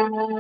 Yeah,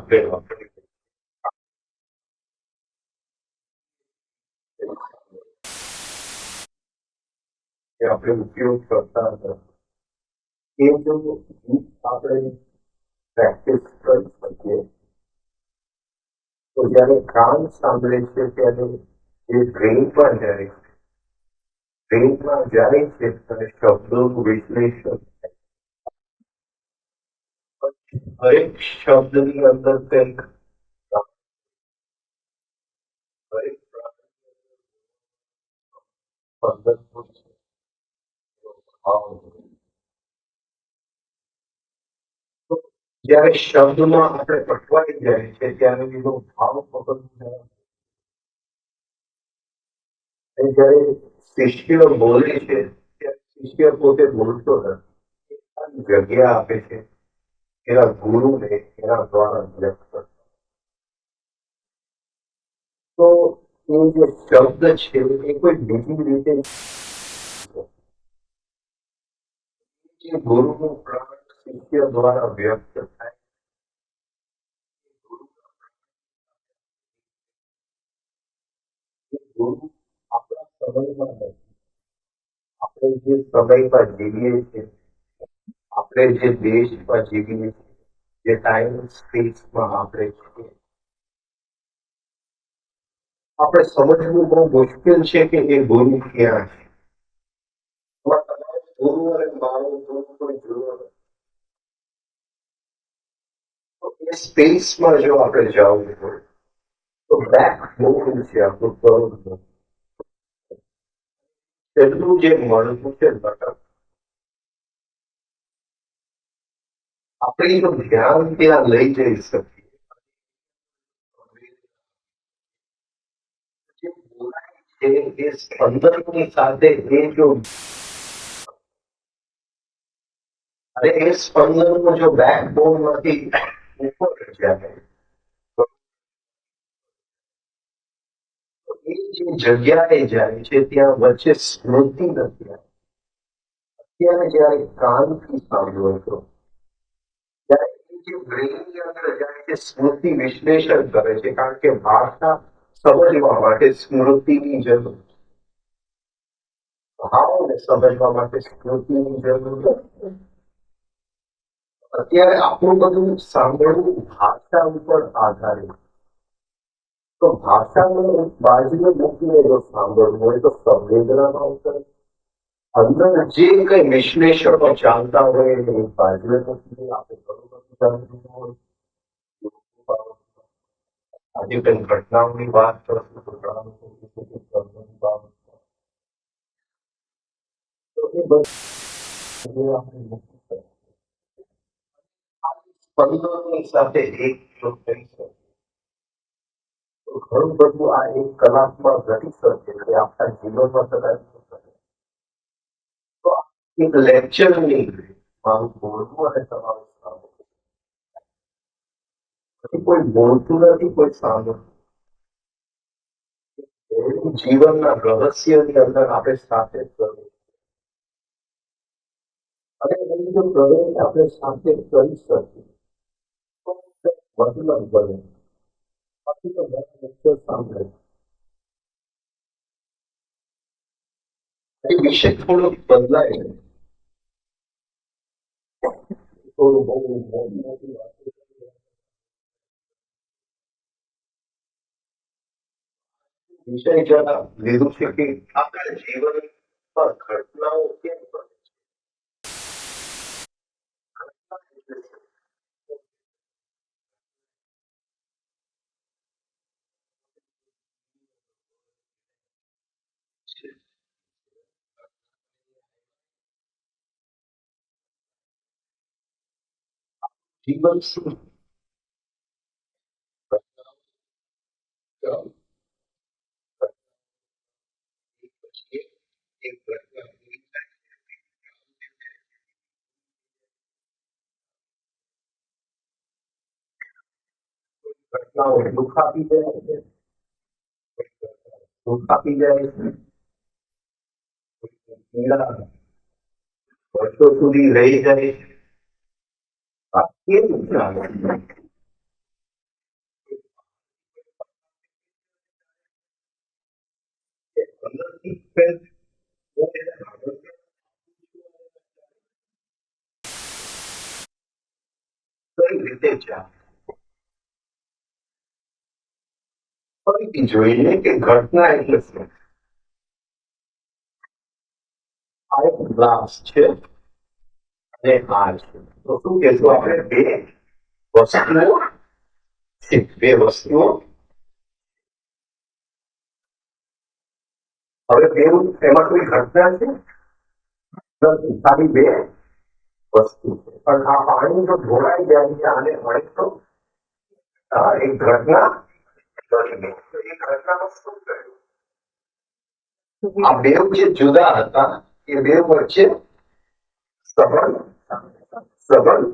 yeah, આપણે ઉપયોગ કરતા હતા એ જો ગીત આપણે પ્રેક્ટિસ કરી શકીએ તો જયારે કાન સાંભળે છે ત્યારે એ બ્રેઇનમાં જાય છે બ્રેઇનમાં જાય છે અને શબ્દોનું વિશ્લેષણ હરેક શબ્દની અંદર કંઈક હરેક સ્પંદન છે ભાવ તો જયારે શબ્દમાં આપણે અટવાઈ જાય છે ત્યારે એનો ભાવ પકડવું અને જયારે શિષ્ય બોલે છે ત્યારે શિષ્ય પોતે બોલતો નથી જગ્યા આપે છે એના ગુરુને એના દ્વારા વ્યક્ત કરે. તો એ જે શબ્દ છે એ કોઈ બીજી રીતે જે ગુરુનું પ્રાણ શિષ્ય દ્વારા વ્યક્ત થાય એ ગુરુ આપણા સમયમાં નથી. આપણે જે સમયમાં જીવીએ છીએ આપણે જે દેશમાં જીવીએ છીએ જે ટાઈમ સ્પેસમાં આપણે છીએ આપણે સમજવું બહુ મુશ્કેલ છે કે એ ગુરુ ક્યાં છે. તમારો ગુરુ અને મારો ગુરુ કોઈ જુદો નથી. તો એ સ્પેસમાં જો આપણે જવું હોય તો બેક બોન છે આપણું કરોડ એટલું જે મળતું છે બટક આપણે જો ધ્યાન ત્યાં લઈ જઈ શકીએ જે બોલાય છે એ સ્પંદનની સાથે એ જો અને એ સ્પંદનનો જો બેકબોન માંથી ઉપર જાય તો એ જે જગ્યાએ જાય છે ત્યાં વચ્ચે સ્મૃતિ નથી. અત્યારે જયારે કાનથી સાંભળો છો ત્યારે એ જે બ્રેઇનની અંદર જાય છે સ્મૃતિ વિશ્લેષણ કરે છે કારણ કે ભાષા સમજવા માટે સ્મૃતિની જરૂર ભાવને સમજવા માટે સ્મૃતિની જરૂર. અત્યારે આપણું બધું સાંભળવું ભાષા ઉપર આધારિત. તો ભાષાને બાજુએ મૂકીને જો સાંભળવું હોય તો સંવેદનામાં ઉતરે અંદર જે કઈ વિશ્લેષણો ચાલતા હોય એને બાજુએ મૂકીને આપણે ઘણું બધું જાણવું હોય આજે કઈ ઘટનાઓની વાત કરશું તો ઘણા લોકો બધું આપણે મૂકી શકીએ. સ્પંદનોની સાથે એક જો થઈ શકે તો ઘણું બધું આ એક કલાકમાં ઘટી શકે છે આપણા જીવનમાં કદાચ ન શકે. તો એક લેક્ચરની મારું બોલવું અને તમારું સાંભળવું. પછી કોઈ બોલતું નથી, કોઈ સાંભળતું. જીવનના રહસ્યની અંદર આપણે સાથે પ્રવેશ અને એની જો પ્રવેશ આપણે સાથે કરી શકીએ તો મતલબ બને. બાકી તો બધા લેક્ચર સાંભળે. એ વિષય થોડો બદલાય છે. થોડું બહુ મોટી મોટી વાતો વિષય જરા લીધું છે કે આપણા જીવનમાં ઘટનાઓ કેમ બને છે. જીવન શું ઘટનાઓ પછી એક ઘટના પૂરી થાય, ઘટનાઓ દુઃખ આપી જાય છે, દુઃખ આપી જાય છે, પીડા વર્ષો સુધી રહી જાય છે. આ કેવું ચાલે છે? અંદરથી કંઈક હું એને આગળ કઈ રીતે ચાલે ફરીથી જોઈએ કે ઘટના એટલે શું. આ એક ગ્લાસ છે અને આ છે. તો શું કહેશું આપણે બે વસ્તુઓ છે, બે વસ્તુઓ. હવે બેવું એમાં કોઈ ઘટના છે નથી, ખાલી બે વસ્તુ છે. પણ આ પાણી જો ઢોળાઈ જાય છે આને મળે તો એક ઘટના બની ગઈ. તો એ ઘટનામાં શું થયું? આ બેવ જે જુદા હતા એ બે વચ્ચે સંબંધ સંબંધ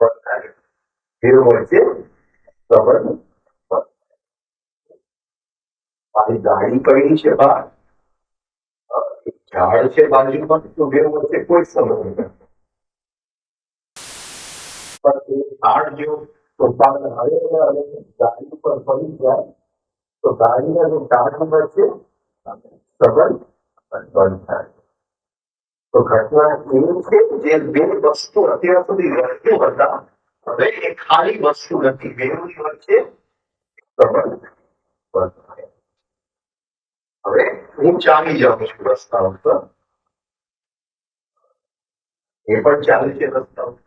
બંધાયો. બે વચ્ચે સંબંધ. મારી ગાડી પડી છે બહાર, એક ઝાડ છે બાજુમાં, તો બે વચ્ચે કોઈ સંબંધ નથી. પણ એ ઝાડ જો તોફાન આવે અને ગાડી ઉપર પડી જાય તો ગાડીના જે ઝાડ વચ્ચે સંબંધ બંધ થાય. તો ઘટના એ છે જે બે વસ્તુ અત્યાર સુધી વસ્તુ હતા હવે એ ખાલી વસ્તુ નથી, બેની વચ્ચે સંબંધ બંધ થાય. હવે હું ચાલી જાઉં છું રસ્તા ઉપર, એ પણ ચાલે છે રસ્તા ઉપર.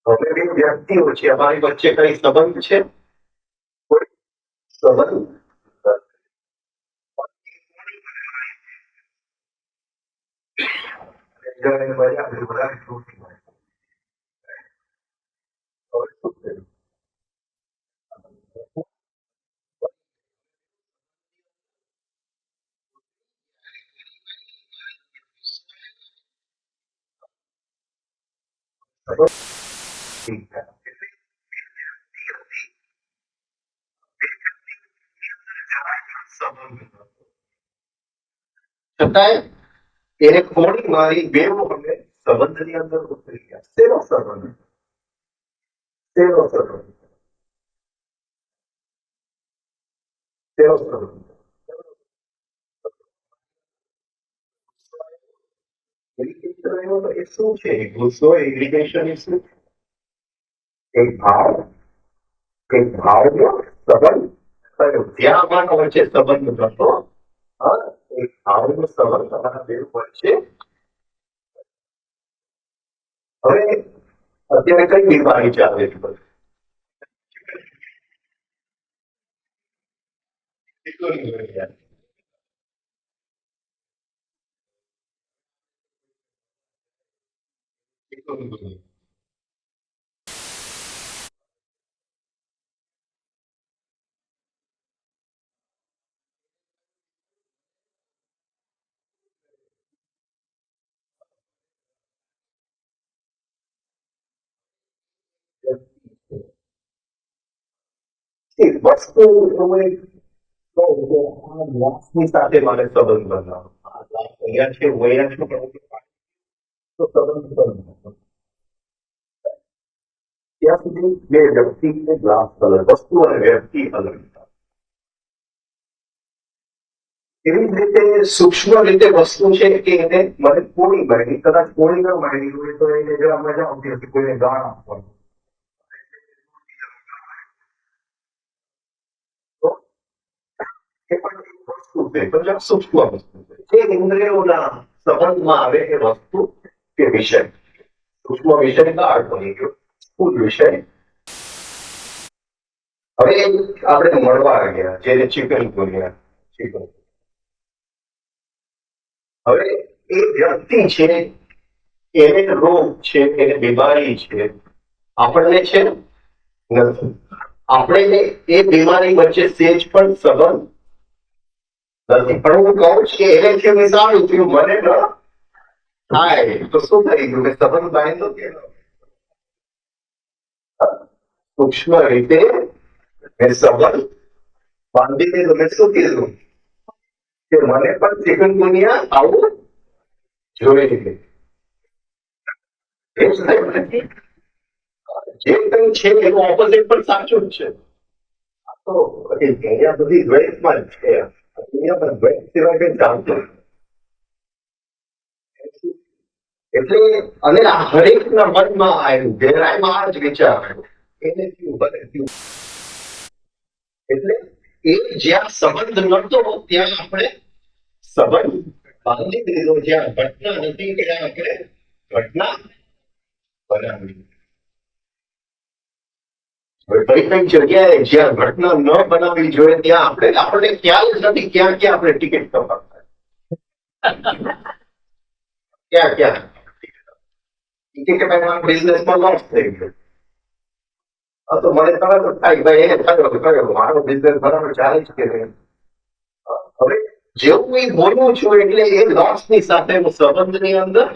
હવે બે વ્યક્તિઓ છે, અમારી વચ્ચે કઈ સંબંધ છે? કોઈ સંબંધ નથી. મજા બધા છૂટી જાય. હવે શું થયું? છતાંય એને ખોડી મારી બેવ અમે સંબંધની અંદર ઉતરી ગયા. શેનો સંબંધ? શેનો સંબંધ? શેનો સંબંધ? ઇરિટેશન આવ્યો તો એ શું છે? ગુસ્સો ઇરિટેશન એ શું? એક ભાવ, એક ભાવનો સંબંધ થયો. ત્યાં અમારા વચ્ચે સંબંધ હતો. હા, એક ભાવનો સંબંધ તમારા બે વચ્ચે. હવે અત્યારે કઈ બીમારી ચાલે છે? વસ્તુ એવું એક કહું કે આ ગ્લાસની સાથે મારે સંબંધ બનાવો. આ ગ્લાસ અહીંયા છે, હું અહીંયા છું, પણ તો સંબંધ બનાવો. ત્યાં સુધી બે વ્યક્તિ કે ગ્લાસ અલગ, વસ્તુ અને વ્યક્તિ અલગ. એવી જ રીતે સૂક્ષ્મ રીતે વસ્તુ છે કે એને મને કોણી મારી, કદાચ કોણી ન મારી હોય તો એને જરા મજા આવતી હતી કોઈને ગાળ આપવાનું. તો એ પણ એક વસ્તુ છે, પણ સૂક્ષ્મ વસ્તુ છે. જે ઇન્દ્રિયોના સંબંધમાં આવે એ વસ્તુ કે વિષય. સૂક્ષ્મ વિષય ગાળ બની ગયો, સ્થૂળ વિષય. હવે આપણે મળવા ગયા જેને ચિકન બોલ્યા, ચિકન. હવે એ વ્યક્તિ છે, એને રોગ છે, એને બીમારી છે, આપણને છે નથી. આપણે એ બીમારી વચ્ચે સેજ પણ સંબંધ નથી. પણ હું કહું છું કે એને છે મેં સારું થયું, મને ન થાય તો શું થઈ ગયું? મેં સંબંધ બાંધ્યો કે સૂક્ષ્મ રીતે મેં સંબંધ બાંધીને તમે શું કીધું કે મને પણ ચિકનગુનિયા આવું જોઈએ. જે કંઈ છે એનું ઓપોઝિટ પણ સાચું જ છે. તો અહીંયા બધી દ્વૈતમાં જ છે. દુનિયા પર દ્વૈત સિવાય કંઈ ચાલતું એટલે અને આ હરેકના મનમાં આવ્યું, ગહેરાઈમાં આ જ વિચાર આવ્યો, એને થયું બને થયું. એટલે એ જ્યાં સંબંધ નતો ત્યાં આપણે સંબંધ બાંધી દીધો. જ્યાં ઘટના નથી ત્યાં આપણે ઘટના બનાવી. કઈ કઈ જગ્યાએ જ્યાં ઘટના ન બનાવવી જોઈએ ત્યાં આપણને ખ્યાલ જ નથી ક્યાં ક્યાં આપણે ટિકિટ કપાતા, ક્યાં ક્યાં બિઝનેસમાં લોસ થઈ ગયો. તો મને તરત જ થાય ભાઈ એને થયો મારો બિઝનેસ બરાબર ચાલે છે કે નહીં. હવે જેવું એ બોલું છું એટલે એ લોસની સાથે હું સંબંધની અંદર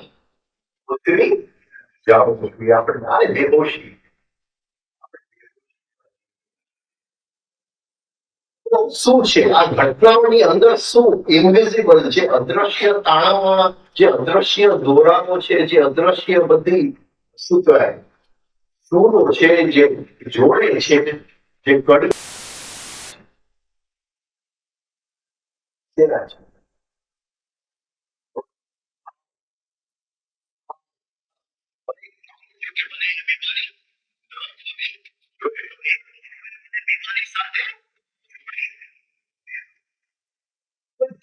ઉતરી જાઉં છું. આપણે આ બેહોશી. શું છે આ ઘટનાઓની અંદર? શું ઇનવિઝિબલ છે, અદ્રશ્ય તાણાવાળા જે અદ્રશ્ય દોરાઓ છે, જે અદ્રશ્ય બધી શું કહેવાય સૂરો છે, જે જોડે છે, જે કડી તેના છે.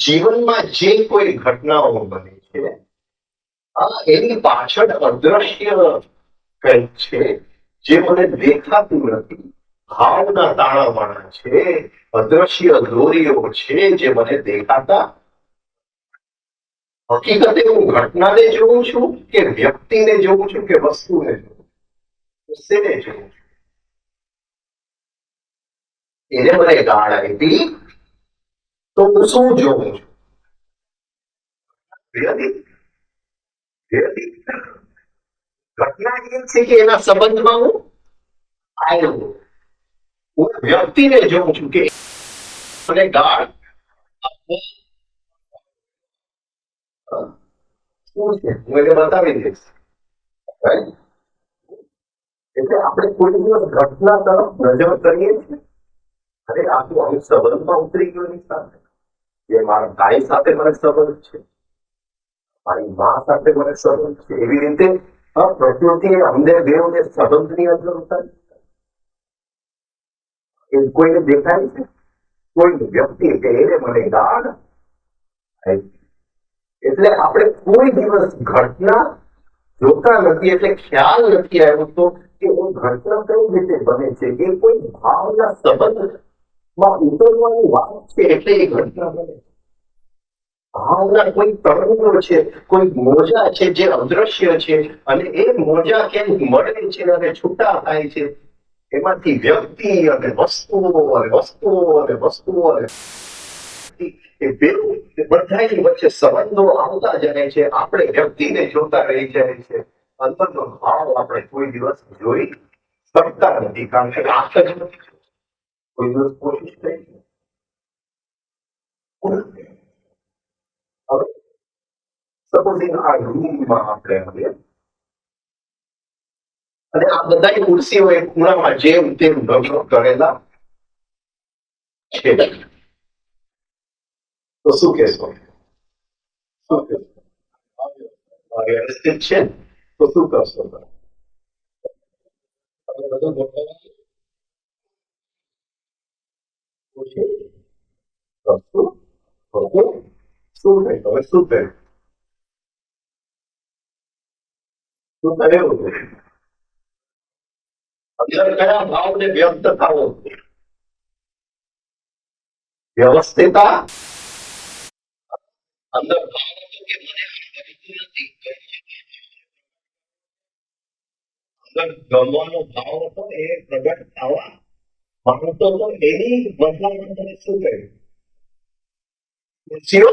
જીવનમાં જે કોઈ ઘટનાઓ બને છે એની પાછળ અદ્રશ્ય કંઈક છે જે મને દેખાતું નથી. ભાવના તાણાવાળા છે, અદ્રશ્ય દોરીઓ છે જે મને દેખાતા. હકીકતે હું ઘટનાને જોઉં છું કે વ્યક્તિને જોઉં છું કે વસ્તુને જોઉં છું, શેને જોઉં છું? એને મને ગાળ આપી તો હું શું જોઉં છું? ઘટના એ છે કે એના સંબંધમાં હું આવ્યો. હું વ્યક્તિને જોઉં છું કે મને ગાળ શું છે હું એને બતાવી દઈશ. એટલે આપણે કોઈ દિવસ ઘટના તરફ નજર કરીએ છીએ અને આખું અમુક સંબંધમાં ઉતરી ગયો એની સાથે. જે મારા ભાઈ સાથે મને સંબંધ છે, મારી મા સાથે મને સંબંધ છે, એવી રીતે પ્રકૃતિએ અમને બેઉને સંબંધની અંદર ઉતારી. એ કોઈને દેખાય છે, કોઈ વ્યક્તિ કે એને મને ગાળ. એટલે આપણે કોઈ દિવસ ઘટના જોતા નથી એટલે ખ્યાલ નથી આવ્યો તો કે એ ઘટના કઈ રીતે બને છે. એ કોઈ ભાવના સંબંધમાં ઉતરવાની વાત છે એટલે એ ઘટના બને. ભાવના કોઈ તરંગો છે, કોઈ મોજા છે જે અદ્રશ્ય છે, અને એ મોજા ક્યાંક મળે છે અને છૂટા થાય છે. એમાંથી વ્યક્તિ અને વસ્તુઓ અને વસ્તુઓ અને વસ્તુઓ અને એ બેઉ બધાની વચ્ચે સંબંધો આવતા જાય છે. આપણે વ્યક્તિને જોતા રહી જાય છે. અંતરનો ભાવ આપણે કોઈ દિવસ જોઈ શકતા નથી, કારણ કે આંખ જ નથી. કોઈ દિવસ કોશિશ થઈ હવે સપોઝિંગ આ રૂમમાં આપણે આવીએ અને આ બધા ખુરશીઓ એક ખૂણામાં જેમ તેમ ઢગલો કરેલા છે, તો શું કહેશો? શું કહેશો? વ્યવસ્થિત છે તો શું કરશો? તમે બધું ગોઠવવાનું છે. કરશું? કરશું? શું થાય? હવે શું થાય? શું થાય એવું છે? અંદર કયા ભાવને વ્યક્ત થવો? વ્યવસ્થિતા અંદર ભાવ હતો કે મને આ ગમતું નથી, અંદર ગમવાનો ભાવ હતો એ પ્રગટ થવા માંગતો તો એની બદલામાં તમે શું કર્યું? ખુરશીઓ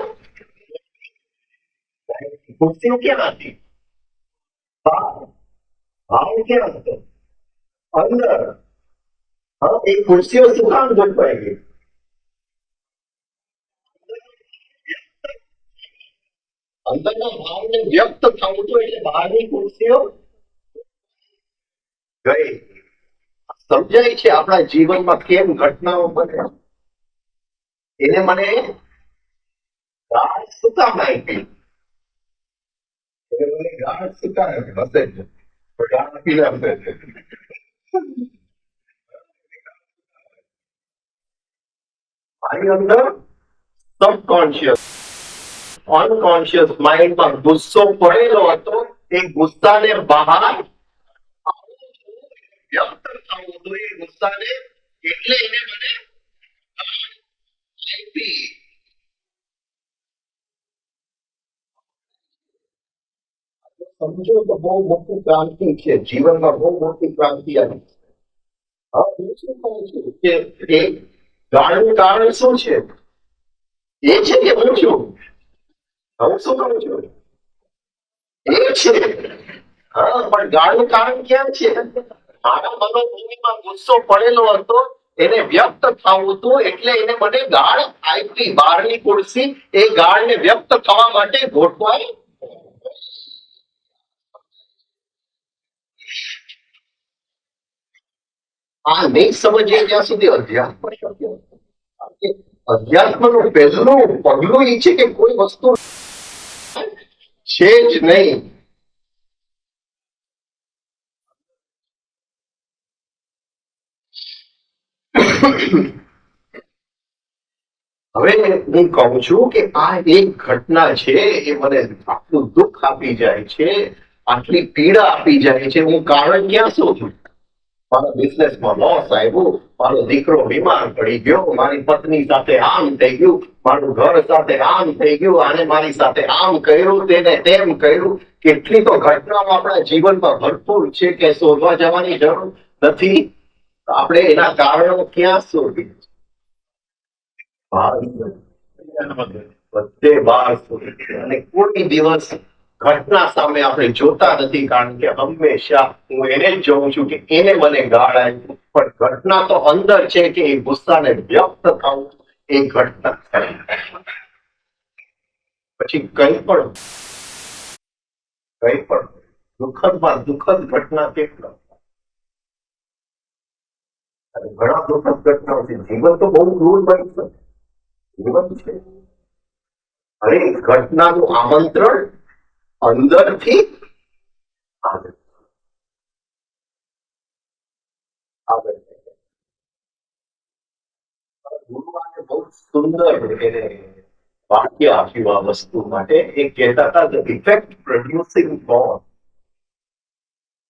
ખુરશીઓ ક્યાં હતી? ભાવ ભાવ ક્યાં હતો? અંદર. હા, એ ખુરશીઓ શું કામ ગોઠવાઈ ગઈ? અંદરના ભાવને વ્યક્ત થવું હતું એટલે બહારની ખુરશીઓ ગઈ. સમજાય છે આપણા જીવનમાં કેમ ઘટનાઓ બને? એને મને ગાઢ શું કામ આપી? એને મને ગાઢ શું કામ આપી? હશે જ. ગાઢ આપીને હશે જ. મારી અંદર સબકોન્શિયસ અનકોન્શિયસ માઇન્ડમાં ગુસ્સો પડેલો હતો. એ ગુસ્સાને બહાર વ્યક્ત થવું હતું. એ ગુસ્સાને એટલે એને મને આપી. સમજો તો બહુ મોટી ક્રાંતિ છે જીવનમાં. બહુ મોટી ક્રાંતિ આવી. હા, હું શું કહું છું કે એ ગાળનું કારણ શું છે? એ છે કે હું છું? હું શું કહું છું? એ છે. હા, પણ ગાળનું કારણ ક્યાં છે? મારા મનોભૂમિમાં ગુસ્સો પડેલો હતો. એને વ્યક્ત થવું હતું એટલે એને મને ગાળ આપી. બહારની ખુરશી એ ગાળને વ્યક્ત થવા માટે ગોઠવાઈ. આ નહીં સમજીએ ત્યાં સુધી અધ્યાત્મ શક્ય નથી. અધ્યાત્મનું પહેલું પગલું એ છે કે કોઈ વસ્તુ છે જ નહીં. હવે હું કહું છું કે આ એક ઘટના છે, એ મને આટલું દુઃખ આપી જાય છે, આટલી પીડા આપી જાય છે. હું કારણ ક્યાં શોધું? મારા બિઝનેસમાં લોસ આવ્યું, મારો દીકરો બીમાર પડી ગયો, મારી પત્ની સાથે આમ થઈ ગયું, મારું ઘર સાથે આમ થઈ ગયું, આને મારી સાથે આમ કર્યું, તેને તેમ કર્યું. કેટલી તો ઘટનાઓ આપણા જીવનમાં ભરપૂર છે કે શોધવા જવાની જરૂર નથી. આપણે એના કારણો ક્યાં શોધીએ? બધે બહાર શોધીએ અને કોઈ દિવસ ઘટના સામે આપણે જોતા નથી, કારણ કે હંમેશા હું એને જ જોઉં છું કે એને મને ગાળ આવી. પણ ઘટના તો અંદર છે કે એ ગુસ્સાને વ્યક્ત થવું એ ઘટના છે. પછી કઈ પણ દુઃખદમાં દુઃખદ ઘટના કેટલા અને ઘણા દુઃખદ ઘટનાઓ છે. જીવન તો બહુ ક્રૂર બની શકે. જીવન છે હરેક ઘટનાનું આમંત્રણ અંદરથી આગળ આગળ. ગુરુવારે બહુ સુંદર એને વાક્ય આપ્યું આ વસ્તુ માટે. એ કહેતા હતા the effect producing force.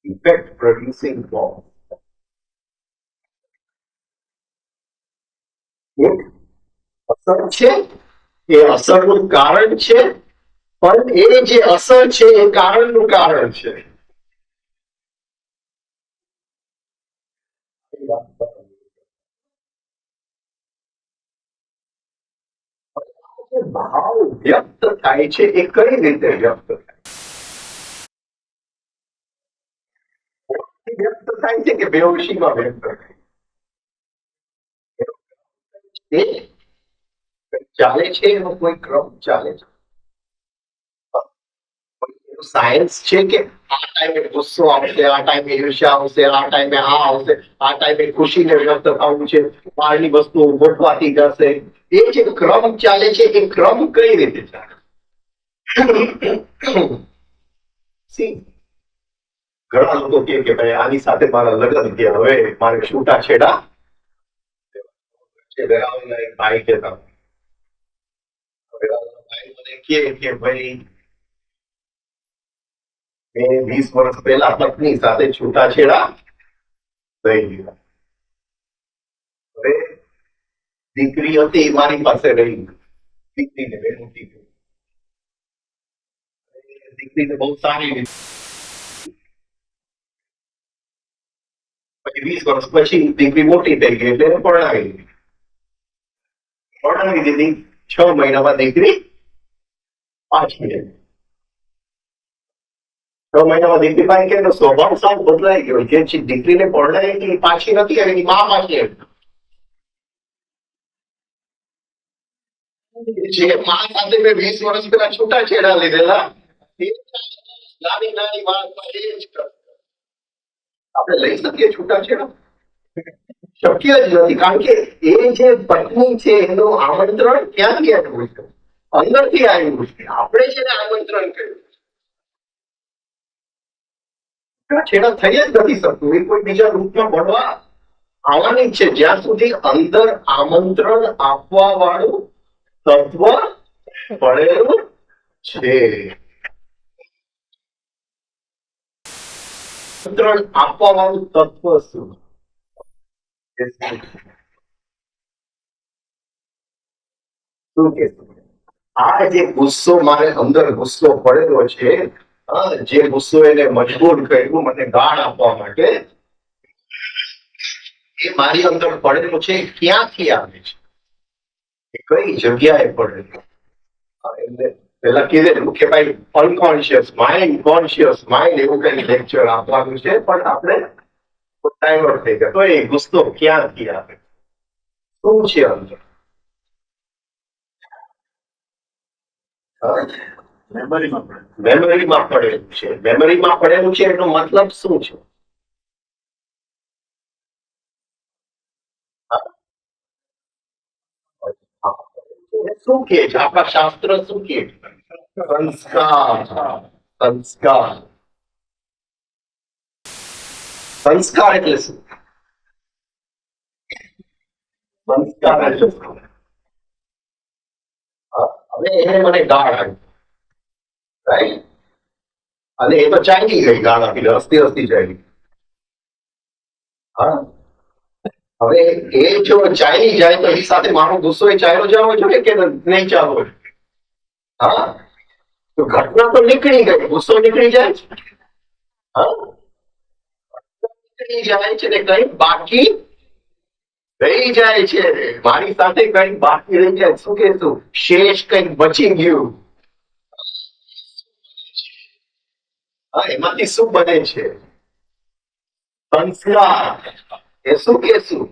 Effect producing force. એક અસર છે, એ અસરનું કારણ છે, પણ એ જે અસર છે એ કારણનું કારણ છે. ભાવ વ્યક્ત થાય છે એ કઈ રીતે વ્યક્ત થાય? વ્યક્ત થાય છે કે બેહોશીમાં વ્યક્ત થાય? ચાલે છે એનો કોઈ ક્રમ ચાલે છે. સાયન્સ છે કે આ ટાઈમે ગુસ્સો આવશે, આ ટાઈમે ઈર્ષ્યા આવશે, આ ટાઈમે આ આવશે, આ ટાઈમે ખુશીને વ્યક્ત થવું છે, બહારની વસ્તુઓ ગોઠવાતી જશે. એ જે ક્રમ ચાલે છે એ ક્રમ કઈ રીતે ચાલે? ઘણા લોકો કે ભાઈ આની સાથે મારા લગ્ન થયા, હવે મારે છૂટાછેડા ભાઈ કહેતા ભાઈ મને કે ભાઈ મેં 20 વર્ષ પહેલા પત્ની સાથે છૂટાછેડા થઈ ગયા. હવે દીકરી હતી મારી પાસે રહી, દીકરીને મેં મોટી કરી. દીકરીને બહુ સારી રીતે પછી 20 વર્ષ પછી દીકરી મોટી થઈ ગઈ એટલે એને પરણાવી દીધી. 6 મહિનામાં દીકરી પાછી આવી. 6 મહિનામાં દીકરી પાસે કે સ્વભાવ સાવ બદલાઈ ગયો. જે દીકરીને પરણાવી પાછી નથી આવી, એની મા પાછી આવી. જે મા સાથે મેં 20 વર્ષ પહેલા છૂટાછેડા લીધેલા, નાની નાની વાતમાં એ જ આપણે લઈ શકીએ છૂટાછેડા? શક્ય જ નથી. કારણ કે એ જે પત્ની છે એનું આમંત્રણ ક્યાંથી આવ્યું છે? અંદરથી આવ્યું છે. આપણે જેને આમંત્રણ કર્યું, છેડા થઈ જ નથી શકતું. એ કોઈ બીજા રૂપમાં ભણવા આવવાની છે. જ્યાં સુધી અંદર આમંત્રણ આપવા વાળું તત્વ પડેલું છે. આમંત્રણ આપવા વાળું તત્વ શું? આ જે ગુસ્સો મારે અંદર ગુસ્સો પડેલો છે, જે ગુસ્સો એને મજબૂર કર્યું મને ગાળ આપવા માટે, એ મારી અંદર પડેલો છે. ક્યાંથી આવે છે? કઈ જગ્યાએ પડેલું? પેલા કીધેલું કે ભાઈ અનકોન્શિયસ માઇન્ડ, કોન્શિયસ માઇન્ડ, એવું કઈ લેક્ચર આપવાનું છે, પણ આપણે ડાયવર્ટ થઈ ગયા. તો એ ગુસ્સો ક્યાંથી આવે? શું છે અંદર? મેમરીમાં પડેલું છે. મેમરીમાં પડેલું છે એનો મતલબ શું છે? શું કે છે આપણા શાસ્ત્ર? શું કે સંસ્કાર. સંસ્કાર. સંસ્કાર એટલે શું? સંસ્કાર એટલે શું? હવે એને મને ગાળ આવી, રાઈટ? અને એ તો ચાલી ગઈ ગાળ આપી, હસતી હસતી ચાલી. હા, હવે એ જો ચાલી જાય તો એની સાથે મારો ગુસ્સો એ ચાલ્યો જવો જોઈએ કે નહીં ચાલવો? હા, તો ઘટના તો નીકળી ગઈ, ગુસ્સો નીકળી જાય છે. હા, નીકળી જાય છે ને કઈ બાકી રહી જાય છે. મારી સાથે કઈ બાકી રહી જાય. શું કહેશું? શેષ કઈક બચી ગયું. હા, એમાંથી શું બને છે? સંસ્કાર. એ શું કહેશું?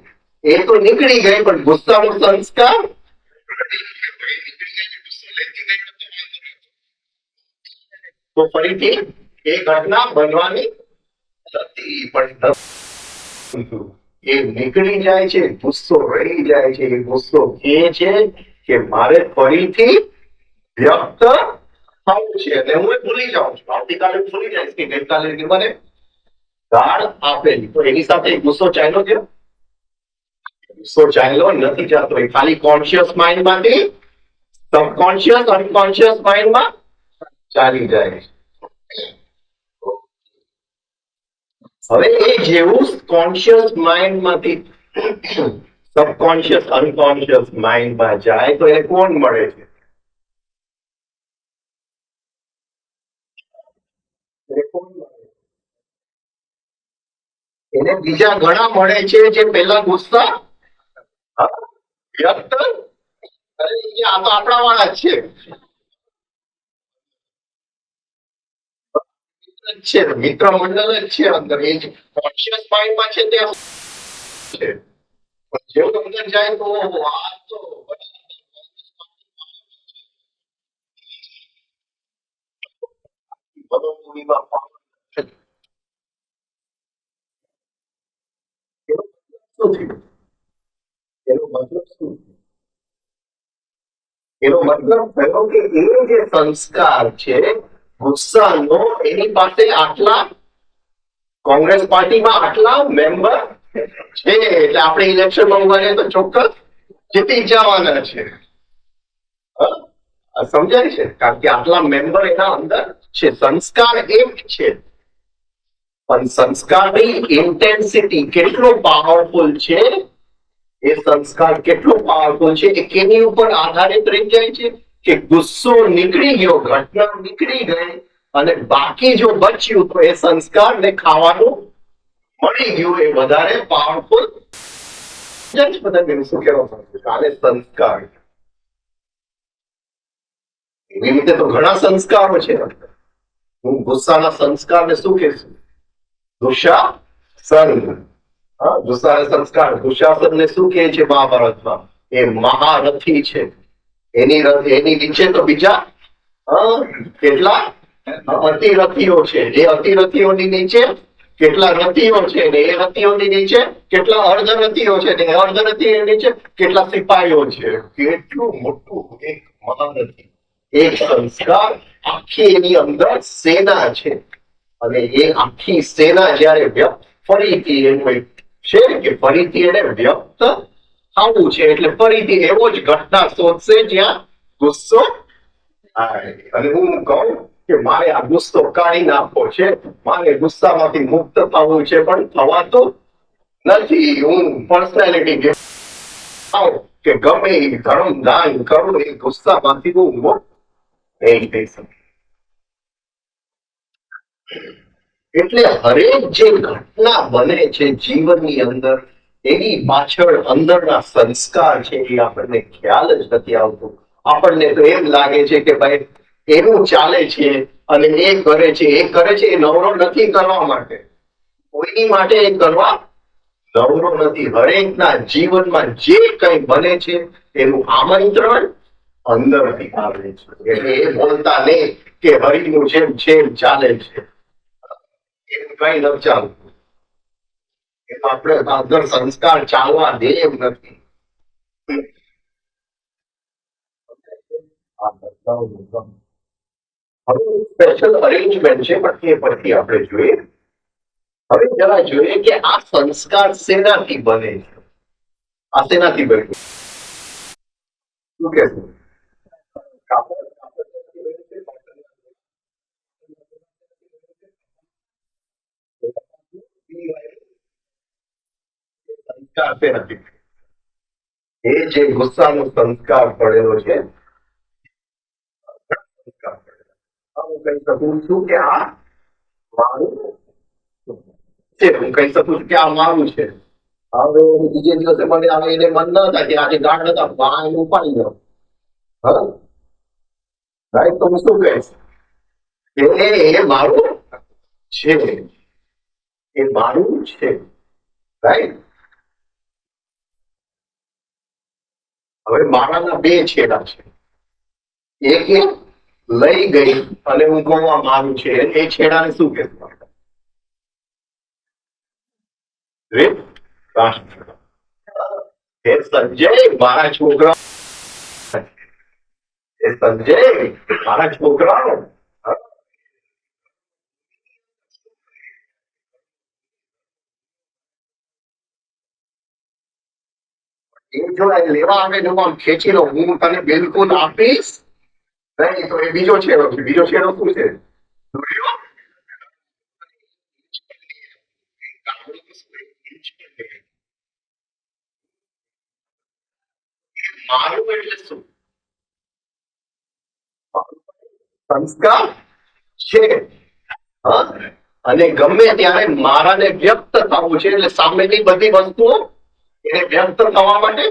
એ તો નીકળી ગઈ, પણ ગુસ્સાનો સંસ્કાર તો ફરીથી એ ઘટના બનવાની નથી. પણ એ નીકળી જાય છે, ગુસ્સો રહી જાય છે. એ ગુસ્સો કહે છે કે મારે ફરીથી વ્યક્ત થવું છે, અને હું ભૂલી જાઉં છું. આવતીકાલે ભૂલી જઈશ કે ગઈકાલે મને ગાળ આપેલી. તો એની સાથે ગુસ્સો ચાલ્યો ગયો? ગુસ્સો ચાલ્યો નથી જતો. એ ખાલી કોન્શિયસ માઇન્ડ માંથી સબકોન્શિયસ, અનકોન્શિયસ માઇન્ડમાં ચાલી જાય. હવે એ જેવું કોન્શિયસ માઇન્ડ માંથી સબકોન્શિયસ, અનકોન્શિયસ માઇન્ડમાં જાય તો એને કોણ મળે છે? એને કોણ મળે? એને બીજા ઘણા મળે છે જે પેલા ગુસ્સા હા, વ્યક્ત અરે આ તો આપણા વાળા જ છે મિત્ર મંડળ જ છે અંદર એ કોન્શિયસ માઇન્ડમાં છે ત્યાં છે જેવું અંદર જાય તો આ તો મનોમૂળીમાં શું થયું? એનો મતલબ શું? એનો મતલબ થયો કે એ જે સંસ્કાર છે ગુસ્સાનો એની પાસે આટલા કોંગ્રેસ પાર્ટીમાં આટલા મેમ્બર છે એટલે આપણે ઇલેક્શનમાં ઉભા રહીએ તો ચોક્કસ જીતી જવાના છે. સમજાય છે કારણ કે આટલા મેમ્બર એના અંદર છે. સંસ્કાર એક છે પણ સંસ્કારની ઇન્ટેન્સિટી કેટલો પાવરફુલ છે એ સંસ્કાર કેટલો પાવરફુલ છે એ કેની ઉપર આધારિત રહી જાય છે કે ગુસ્સો નીકળી ગયો ઘટના નીકળી ગઈ અને બાકી જો બચ્યું તો એ સંસ્કારને ખાવાનું મળી ગયું એ વધારે પાવરફુલ બધા શું કહેવા માંગુ કાલે સંસ્કાર એવી રીતે તો ઘણા સંસ્કારો છે. હું ગુસ્સાના સંસ્કારને શું કહેશું? દુશાસન. ગુસ્સાના સંસ્કાર દુશાસનને શું કહે છે મહાભારતમાં? એ મહારથી છે. એની નીચે તો બીજા કેટલા અતિરથીઓ છે. એ અતિરથીઓની નીચે કેટલા રથીઓ છે ને એ રથીઓની નીચે કેટલા અર્ધરથીઓ છે ને અર્ધરથીઓ નીચે કેટલા સિપાહીઓ છે. કેટલું મોટું એક મહારથી એક સંસ્કાર આખી એની અંદર સેના છે અને એ આખી સેના જયારે વ્યક્ત ફરીથી એનું એક છે કે ફરીથી એને વ્યક્ત થવું છે એટલે ફરીથી એવો જ ઘટના શોધશે જ્યાં ગુસ્સો અને હું કહું કે મારે આ ગુસ્સો કાઢી નાખવો છે મારે ગુસ્સામાંથી મુક્ત થવું છે પણ થવાતું નથી. હું પર્સનાલિટી કે ગમે ધર્મ દાન કરું એ ગુસ્સામાંથી હું મુક્ત નહીં થઈ શકું. એટલે હરેક જે ઘટના બને છે જીવનની અંદર એની પાછળ અંદરના સંસ્કાર છે એ આપણને ખ્યાલ જ નથી આવતો. આપણને તો એમ લાગે છે કે ભાઈ એનું ચાલે છે અને એ કરે છે એ નવરો નથી કરવા માટે કોઈની માટે એ કરવા નવરો નથી. હરેકના જીવનમાં જે કંઈ બને છે એનું આમંત્રણ અંદરથી આવે છે એટલે એ બોલતા નહીં કે હરિનું જેમ છે એમ ચાલે છે એવું કઈ નથી ચાલતું. એમાં આપણે અંદર સંસ્કાર ચાલવા દે એમ નથી. હવે સ્પેશિયલ અરેન્જમેન્ટ છે પણ એ પછી આપણે જોઈએ. હવે જરા જોઈએ કે આ સંસ્કાર શેનાથી બને છે? આ શેનાથી બને શું કે સંસ્કાર શેનાથી? એ જે ગુસ્સાનો સંસ્કાર પડેલો છે હું કહી શકું છું કે આ મારું છે. હું કહી શકું છું કે આ મારું છે. હવે બીજે દિવસે મને આવે એને મન ન થાય કે આજે ગાઢ નતા વાહ ઉપાડી ગયો રાઈટ. તો હું શું કહીશ કે એ મારું છે એ મારું છે રાઈટ. હવે મારાના બે છેડા છે. એક લઈ ગઈ અને હું કહું આ મારું છે એ છેડાને શું કહેવું? સંજય મારા છોકરા સંજય મારા છોકરાઓ એ જો લેવા આવે ને હું ખેંચી લો હું તને બિલકુલ આપીશ નહીં તો એ બીજો છેડો છે. બીજો છેડો શું છે? મારું એટલે શું? સંસ્કાર છે હા, અને ગમે ત્યારે મારાને વ્યક્ત થવું છે એટલે સામેની બધી વસ્તુઓ એને વ્યક્ત થવા માટે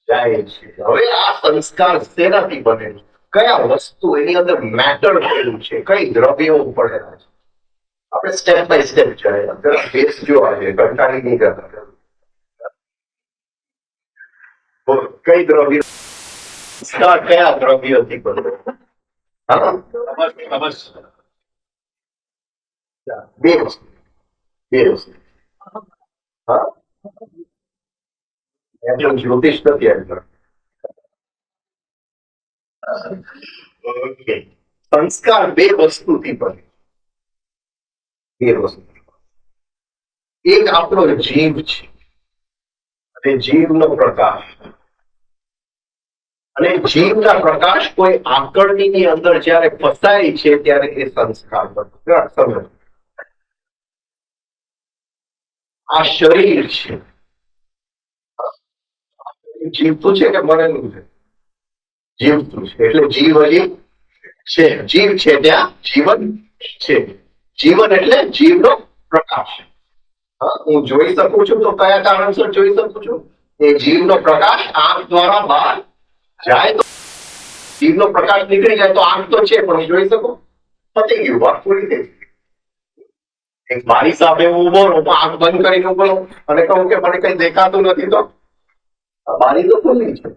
જાય છે. હવે આ સંસ્કાર શેનાથી બનેલું, કયા વસ્તુ એની અંદર મેટર થયેલું છે, કઈ દ્રવ્યો પડેલા છે, આપણે સ્ટેપ બાય સ્ટેપ જાય. બેસ જો આજે કંટાળી નહીં કરતા. કઈ દ્રવ્ય સંસ્કાર કયા દ્રવ્યથી બને? હા, બે વસ્તુ, બે વસ્તુ. હા, જ્યોતિષ નથી આગળ. ઓકે, સંસ્કાર બે વસ્તુથી બને. બે વસ્તુ, એક આપણો જીવ છે અને જીવનો પ્રકાશ, અને જીવના પ્રકાશ કોઈ આકરણીની અંદર જ્યારે ફસાય છે ત્યારે એ સંસ્કાર બને. સમજો, આ શરીર છે, જીવતું છે કે મરેલું છે? જીવતું છે, એટલે જીવ હજી છે. જીવ છે ત્યાં જીવન છે. જીવન એટલે જીવનો પ્રકાશ. હું જોઈ શકું છું તો કયા કારણસર જોઈ શકું છું? એ જીવનો પ્રકાશ આંખ દ્વારા બહાર જાય તો જીવનો પ્રકાશ નીકળી જાય તો આંખ તો છે પણ હું જોઈ શકું. પતી ગયું, વાત પૂરી થઈ. એક મારી સામે હું ઉભો રહું, આંખ બંધ કરીને ઉભો રહું અને કહું કે મને કઈ દેખાતું નથી, તો બારી તો ખુલ્લી છે,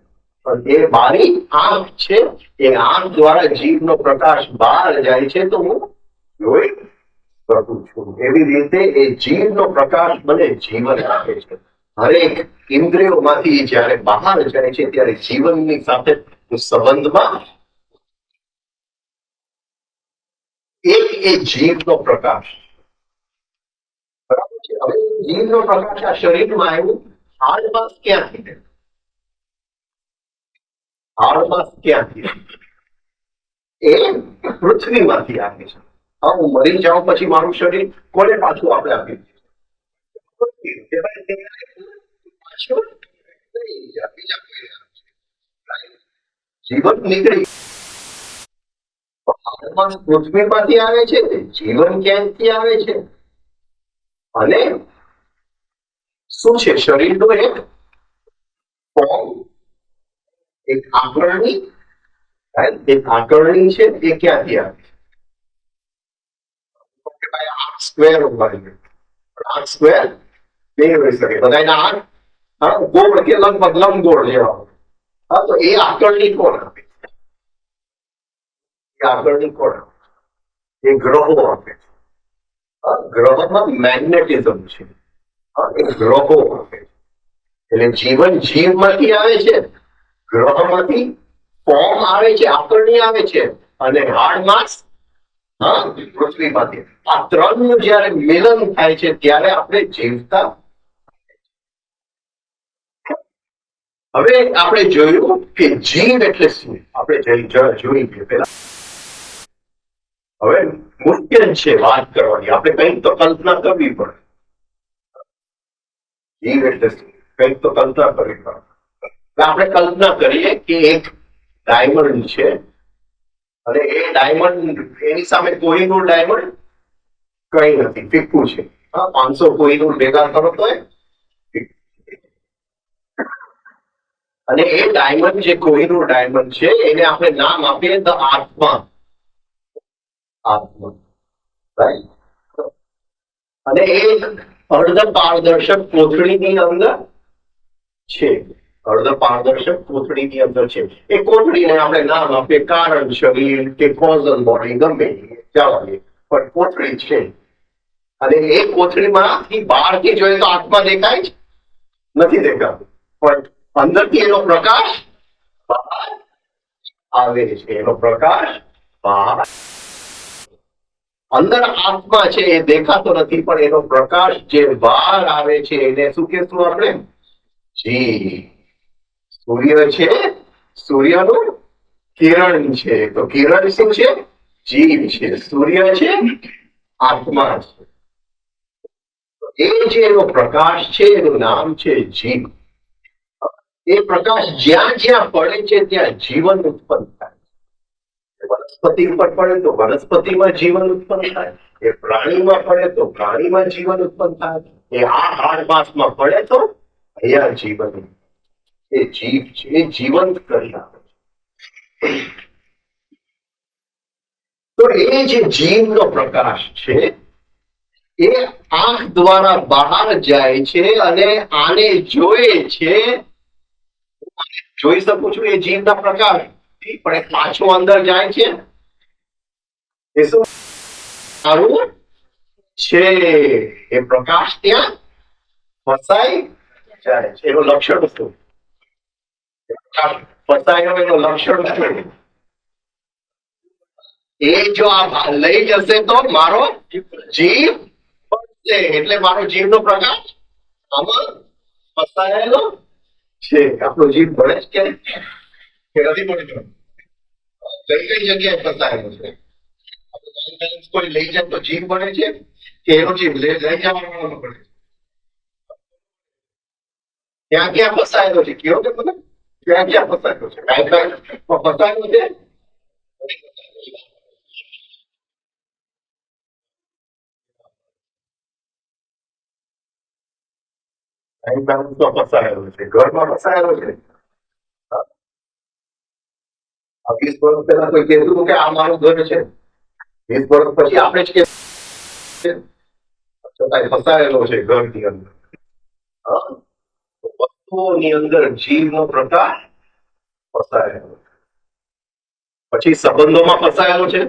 પણ એ બારી આંખ છે. એ આંખ દ્વારા જીવનો પ્રકાશ બહાર જાય છે તો હું જોઈ શકું છું. એવી રીતે એ જીવનો પ્રકાશ મને જીવન આપે છે. હરેક ઇન્દ્રિયોમાંથી જયારે બહાર જાય છે ત્યારે જીવનની સાથે સંબંધમાં એક એ જીવનો પ્રકાશ. બરાબર છે. હવે જીવનો પ્રકાશ આ શરીરમાં આવ્યું, હાડમાસ ક્યાંથી? હાડમાસ ક્યાંથી? એ પૃથ્વીમાંથી આવે છે. હા, હું મરી જાઉં પછી મારું શરીર કોને પાછું આપણે આપી જીવન નીકળી પૃથ્વીમાંથી આવે છે. જીવન ક્યાંથી આવે છે? અને શું છે? શરીરનું એક ફોર્મ, એક આકરણી, એક આકરણી છે. એ ક્યાંથી આવે છે? આંખ સ્ક્વેર ઉભારી, આંખ સ્ક્વેર બે હોઈ શકે, બધાના આંખ ગોળ કે લગભગ લંબગોળ જેવા. હા, તો એ આકરણી કોણ આપે? એ આકરણી કોણ આપે? એ ગ્રહો આપે છે. ગ્રહોમાં મેગ્નેટિઝમ છે. એ ગ્રહો આપે છે. એટલે જીવન જીવમાંથી આવે છે, ગ્રહમાંથી ફોર્મ આવે છે, આકરણી આવે છે, અને હાડમાસ પૃથ્વીમાંથી. આ ત્રણનું જયારે મિલન થાય છે ત્યારે આપણે જીવતા. હવે આપણે જોયું કે જીવ એટલે શું, આપણે જોઈ પેલા. હવે મુશ્કેલ છે વાત કરવાની, આપણે કંઈક તો કલ્પના કરવી પડે. જીવ એટલે શું, કંઈક તો કલ્પના કરવી પડે. આપણે કલ્પના કરીએ કે એક ડાયમંડ છે અને એ ડાયમંડ, એની સામે કોહિનૂર ડાયમંડ કઈ નથી, ફીકું છે. 500 કોહિનૂર ભેગા કરો તો અને એ ડાયમંડ જે કોહિનૂર ડાયમંડ છે એને આપણે નામ આપીએ તો આત્મા. આત્મા, રાઈટ. અને એક અર્ધ પારદર્શક કોથળીની અંદર છે. અર્ધ પારદર્શક કોથળીની અંદર છે. એ કોથળીને આપણે નામ આપીએ કારણ શરીર કે કોઝલ બોડી, ગમે જવા દે, પણ કોથળી છે. અને એ કોથળીમાંથી બહારથી જોઈએ તો આત્મા દેખાય છે? નથી દેખાતું, પણ અંદરથી એનો પ્રકાશ બહાર આવે છે. એનો પ્રકાશ બહાર, અંદર આત્મા છે એ દેખાતો નથી, પણ એનો પ્રકાશ જે બહાર આવે છે એને શું કહેશું આપણે? જી. સૂર્ય છે, સૂર્યનું કિરણ છે, તો કિરણ શું છે? જીવ છે. સૂર્ય છે, આત્મા છે. એ જે એનો પ્રકાશ છે એનું નામ છે જીવ. એ પ્રકાશ જ્યાં જ્યાં પડે છે ત્યાં જીવન ઉત્પન્ન થાય. વનસ્પતિ ઉપર પડે તો વનસ્પતિમાં જીવન ઉત્પન્ન થાય, એ પ્રાણીમાં પડે તો પ્રાણીમાં જીવન ઉત્પન્ન થાય, એ આ હાડ માંસમાં પડે તો અહીંયા જીવન, એ જીવ છે એ જીવંત કરી આપે છે. તો એ જે જીવનો પ્રકાશ છે એ આંખ દ્વારા બહાર જાય છે અને આને જોઈ છે, જોઈ શકું છું એ જીવના પ્રકાશ, પણ એ પાછો અંદર જાય છે એ શું સારું છે, એ પ્રકાશ ત્યાં ફસાઈ જાય છે. એનું લક્ષણ શું? ફસાયો એનું લક્ષણ શું? એ જો આ લઈ જશે તો મારો જીવ પડશે, એટલે મારો જીવનો પ્રકાશ આમાં ફસાયેલો છે. આપણો જીવ ભળે છે કે નથી પડતો? કઈ કઈ જગ્યાએ ફસાયેલો છે? કોઈ લઈ જાય તો જીવ બને છે કે એનો જીવ લઈ જવાનો પડે? ક્યાં ક્યાં ફસાયેલો છે? કયો કે મને ક્યાં ક્યાં ફસાયેલો છે? ફસાયેલો છે. ફસાયેલો છે, ઘરમાં ફસાયેલો છે. 20 વર્ષ પહેલા કોઈ કહેતું હતું કે આ મારું ઘર છે, 20 વર્ષ પછી આપણે જ કે ફસાયેલો છે ઘરની અંદર. વસ્તુઓની અંદર જીવનો પ્રકાશ ફસાયેલો છે. પછી સંબંધોમાં ફસાયેલો છે,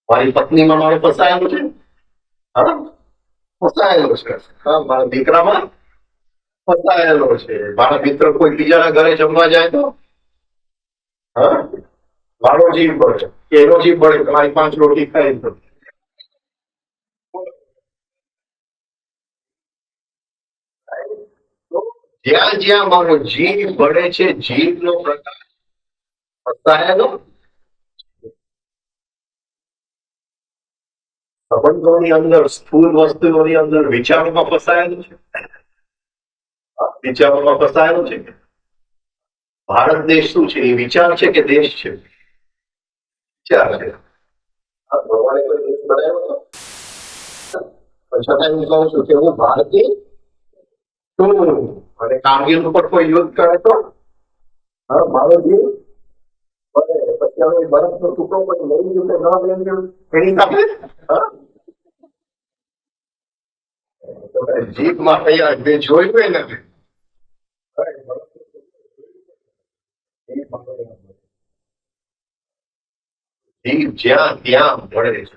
મારી પત્નીમાં મારો ફસાયેલો છે, હા ફસાયેલો છે, હા મારા દીકરામાં ફસાયેલો છે, મારા મિત્ર કોઈ બીજાના ઘરે જમવા જાય તો હા મારો જીવ બળે કે એનો જીવ બળે, તમારી 5 રોટી ખાઈ તો જ્યાં જ્યાં મારો જીવ બળે છે, જીવનો પ્રકાશ ફસાયેલો. સંબંધોની અંદર, સ્થૂળ વસ્તુઓની અંદર વિચારોમાં ફસાયેલું છે, વિચારોમાં ફસાયેલો છે. ભારત દેશ શું છે? એ વિચાર છે કે દેશ છે? વિચાર છે. ભગવાને કોઈ દેશ બનાવ્યો હતો? છતાં હું કહું છું કે હું ભારતીય છું, અને કારગિલ ઉપર કોઈ યુદ્ધ કરે તો હા મારો જીવ પછી હવે બરફનો ટુકડો કોઈ લઈ ગયું કે ન લઈ ગયું એની સાથે જીભમાં તૈયાર બે જોયું નથી. જીવ જ્યાં ત્યાં મળે છે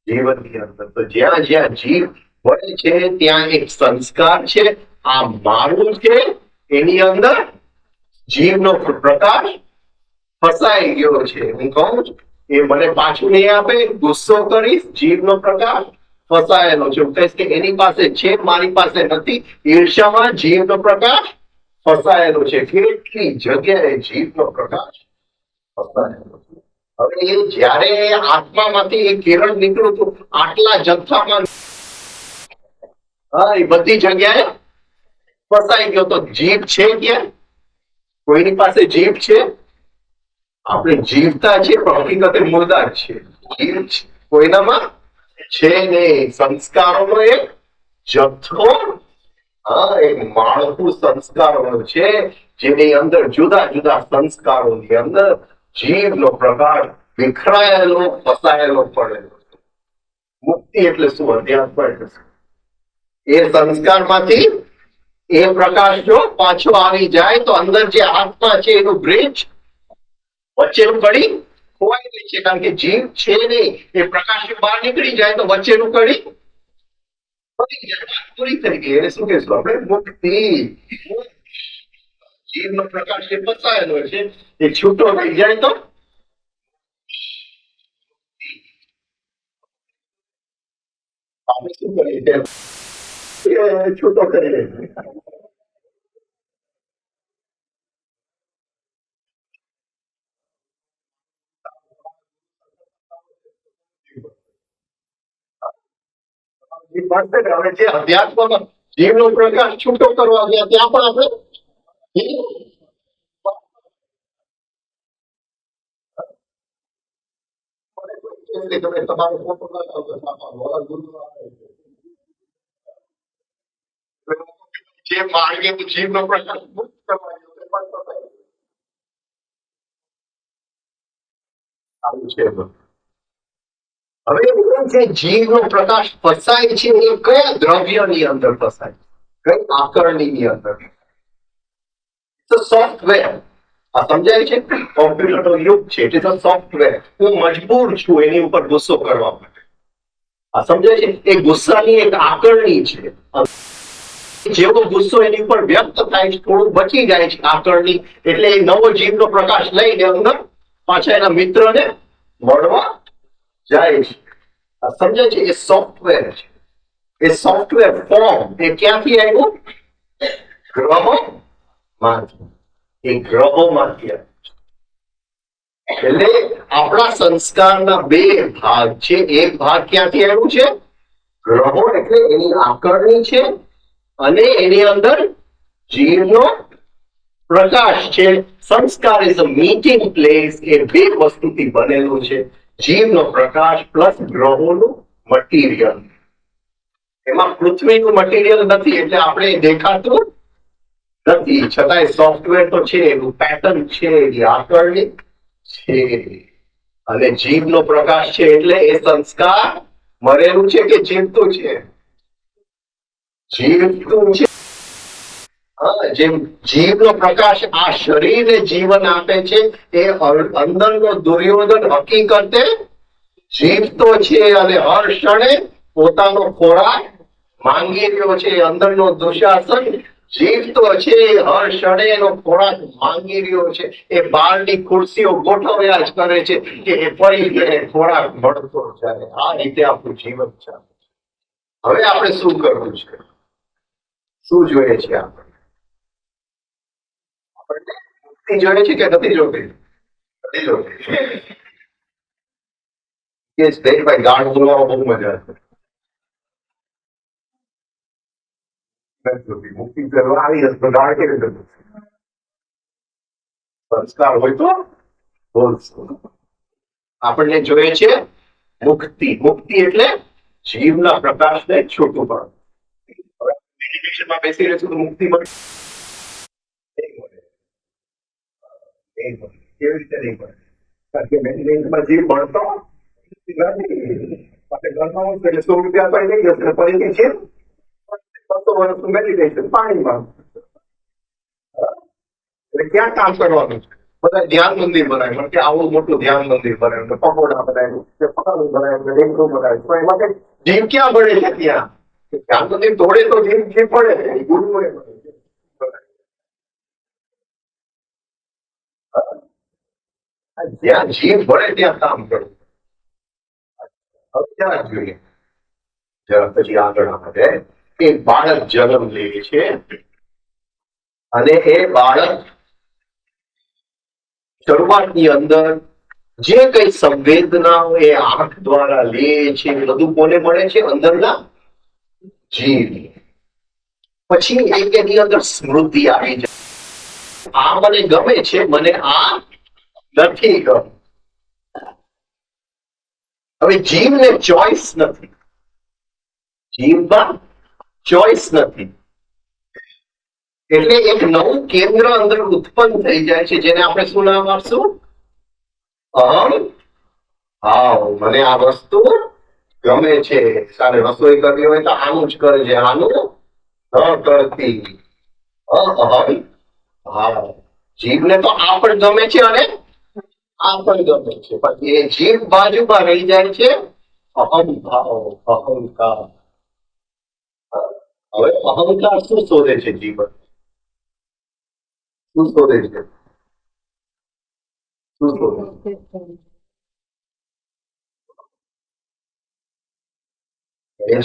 જીવનની અંદર, તો જ્યાં જ્યાં જીવ મળે છે ત્યાં એક સંસ્કાર છે, આ મારું છે, એની અંદર જીવનો પ્રકાશ ફસાઈ ગયો છે. હું કહું છું એ મને પાછું નહીં આપે, ગુસ્સો કરીશ, જીવનો પ્રકાશ ફસાયેલો છે. હું કહીશ કે એની પાસે છે મારી પાસે નથી, ઈર્ષામાં જીવનો પ્રકાશ ફસાયેલો છે. કેટલી જગ્યાએ જીવનો પ્રકાશ ફસાયેલો છે. હવે એ જ્યારે આત્મામાંથી એ કિરણ નીકળ્યું હતું આટલા જથ્થામાં, હા એ બધી જગ્યાએ ફસાઈ ગયો. તો જીભ છે ક્યાં? કોઈની પાસે જીભ છે? આપણે જીવતા છીએ પણ હકીકતે મુર્દાર છે. જીવ કોઈનામાં છે નહીં. સંસ્કારોનો એક જથ્થો, હા એક માળખું સંસ્કારોનું છે, જેની અંદર જુદા જુદા સંસ્કારોની અંદર જીવનો પ્રકાર વિખરાયેલો ફસાયેલો પડેલો છે. મુક્તિ એટલે શું? અધ્યાત્મ એટલે શું? એ સંસ્કારમાંથી એ પ્રકાશ જો પાછો આવી જાય તો અંદર જે આત્મા છે એનું બ્રિજ, વચ્ચેનું કડી ખોવાઈ ગઈ છે, કારણ કે જીવ છે નહીં. એ પ્રકાશ બહાર નીકળી જાય તો વચ્ચેનું કડી પડી જાય, વાત પૂરી થઈ ગઈ. એને શું કહેશું આપણે? મુક્તિ. જીવનો પ્રકાશ જે ફસાયેલો છે એ છૂટો થઈ જાય તો આપણે શું કરીએ? છૂટો કરીએ. હવે જે અધ્યાત્મમાં જીવનો પ્રકાશ છૂટો કરવા ગયા ત્યાં પણ આપણે તમે તમારો ફોટો લગાવો જે માર્ગે જીવનો પ્રકાશ મુક્ત કરવાની છે. હવે જે જીવનો પ્રકાશ ફસાય છે એ કયા દ્રવ્યની અંદર ફસાય, કઈ આકરણીની અંદર? સોફ્ટવેર. આ સમજાય છે? કોમ્પ્યુટરનો યુગ છે, ઇટ ઇઝ અ સોફ્ટવેર. હું મજબૂર છું એની ઉપર ગુસ્સો કરવા માટે. આ સમજાય છે? એ ગુસ્સાની એક આકરણી છે. જેવો ગુસ્સો એની ઉપર વ્યક્ત થાય છે, થોડું બચી જાય છે આકરણી, એટલે એ નવો જીવનો પ્રકાશ લઈને અંદર પાછા એના મિત્રને મળવા જાય છે. આ સમજાય છે? એ સોફ્ટવેર છે. એ સોફ્ટવેર ફોર્મ એ ક્યાંથી આવ્યું? ગ્રહોમાંથી. એ ગ્રહોમાંથી આવ્યું. એટલે આપણા સંસ્કારના બે ભાગ છે. એક ભાગ ક્યાંથી આવ્યું છે? ગ્રહો એટલે એની આકરણી છે, અને એની અંદર જીવનો પ્રકાશ છે. સંસ્કાર ઇઝ અ મીટિંગ પ્લેસ. એ બે વસ્તુથી બનેલું છે, જીવનો પ્રકાશ પ્લસ ગ્રહોનું મટીરિયલ. એમાં પૃથ્વીનું મટીરિયલ નથી એટલે આપણે દેખાતું નથી, છતાંય સોફ્ટવેર તો છે, એનું પેટર્ન છે, એની આકરણી છે, અને જીવનો પ્રકાશ છે. એટલે એ સંસ્કાર મરેલું છે કે જીવતું છે? જીવતું છે. જેમ જીવનો પ્રકાશ આ શરીરને જીવન આપે છે, એ અંદરનો દુર્યોધન હકીકતે જીવતો છે અને હર ક્ષણે પોતાનો ખોરાક માંગી રહ્યો છે. અંદરનો દુશાસન જીવતો છે, હર ક્ષણે એનો ખોરાક માંગી રહ્યો છે. એ બહારની ખુરશીઓ ગોઠવ્યા જ કરે છે કે એ ફરી ખોરાક મળતો જાય. આ રીતે આપણું જીવન છે. હવે આપણે શું કરવું છે? શું જોઈએ છે? આપણને મુક્તિ જોઈએ છે કે નથી જોતી? નથી જોતી. ભાઈ ગાઢ બોલવામાં બહુ મજા આવે. મુક્તિ કરવા આવી હશે તો ગાઢ કેવી રીતે? સંસ્કાર હોય તો બોલશું. આપણને જોઈએ છે મુક્તિ. મુક્તિ એટલે જીવના પ્રકાશને છૂટું પડે. હવે મેડિટેશનમાં બેસી રહેશું તો મુક્તિ મળે? કેવી રીતે નહીં મળે? કારણ કે મેડિટેશનમાં જીવ મળતો નથી. ઘરમાં એટલે 100 રૂપિયા પણ લઈ જશે પછી છે 200 વર્ષનું મેડિટેશન પાણીમાં. એટલે ક્યાં કામ કરવાનું છે? બધા ધ્યાન મંદિર બનાવ્યું કે આવું મોટું ધ્યાન મંદિર બનાવ્યું, પકોડા બનાવ્યું, પકોડું બનાવ્યું, ડેંગુ બનાવ્યું, તો એમાં કઈ જીવ ક્યાં ભળે છે? ત્યાં ધ્યાન મંદિર તોડે તો જીવ પડે. ગુરુએ જ્યાં જીવ ભળે ત્યાં કામ કરવું. હવે ત્યાં જોઈએ પછી આગળ આપણે એ બાળક જન્મ લે છે, અને એ બાળક શરૂઆતની અંદર જે કઈ સંવેદનાઓ એ આંખ દ્વારા લે છે, બધું કોને મળે છે? અંદરના જીવ. પછી એની અંદર સ્મૃતિ આવી જાય. આ મને ગમે છે, મને આ નથી ગમ. હવે જીવને ચોઈસ નથી. જીવમાં ચોઈસ નથી. એટલે એક નવું કેન્દ્ર અંદર ઉત્પન્ન થઈ જાય છે, જેને આપણે શું નામ આપશું? અહમ ભાવ. મને આ વસ્તુ ગમે છે. સારે રસોઈ કરવી હોય તો આનું જ કરે છે, આનું ન કરતી. અહમ ભાવ. જીવને તો આ પણ ગમે છે અને આ પણ ગમે છે, પણ એ જીવ બાજુમાં રહી જાય છે. અહમ ભાવ, અહંકાર. હવે અહંકાર શું શોધે છે? જીવન શું શોધે છે? શું શોધે છે?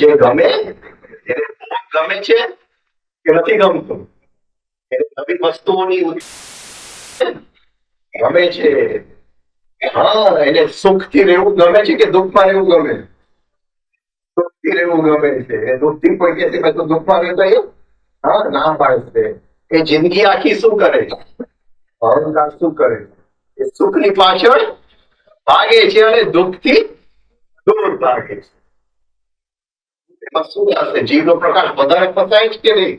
જે ગમે એને ગમે છે કે નથી ગમતું? એને નવી વસ્તુઓની ગમે છે. હા, એને સુખથી રહેવું ગમે છે કે દુઃખમાં રહેવું ગમે? સુખથી રહેવું ગમે છે. એ દુઃખથી કોઈ કે છે તો દુઃખમાં રહેતો એ હા ના પાડશે. એ જિંદગી આખી શું કરે છે? અહંકાર શું કરે છે? એ સુખની પાછળ ભાગે છે અને દુઃખથી દૂર ભાગે છે. એમાં શું હશે? જીવનો પ્રકાશ વધારે ફસાય છે કે નહીં?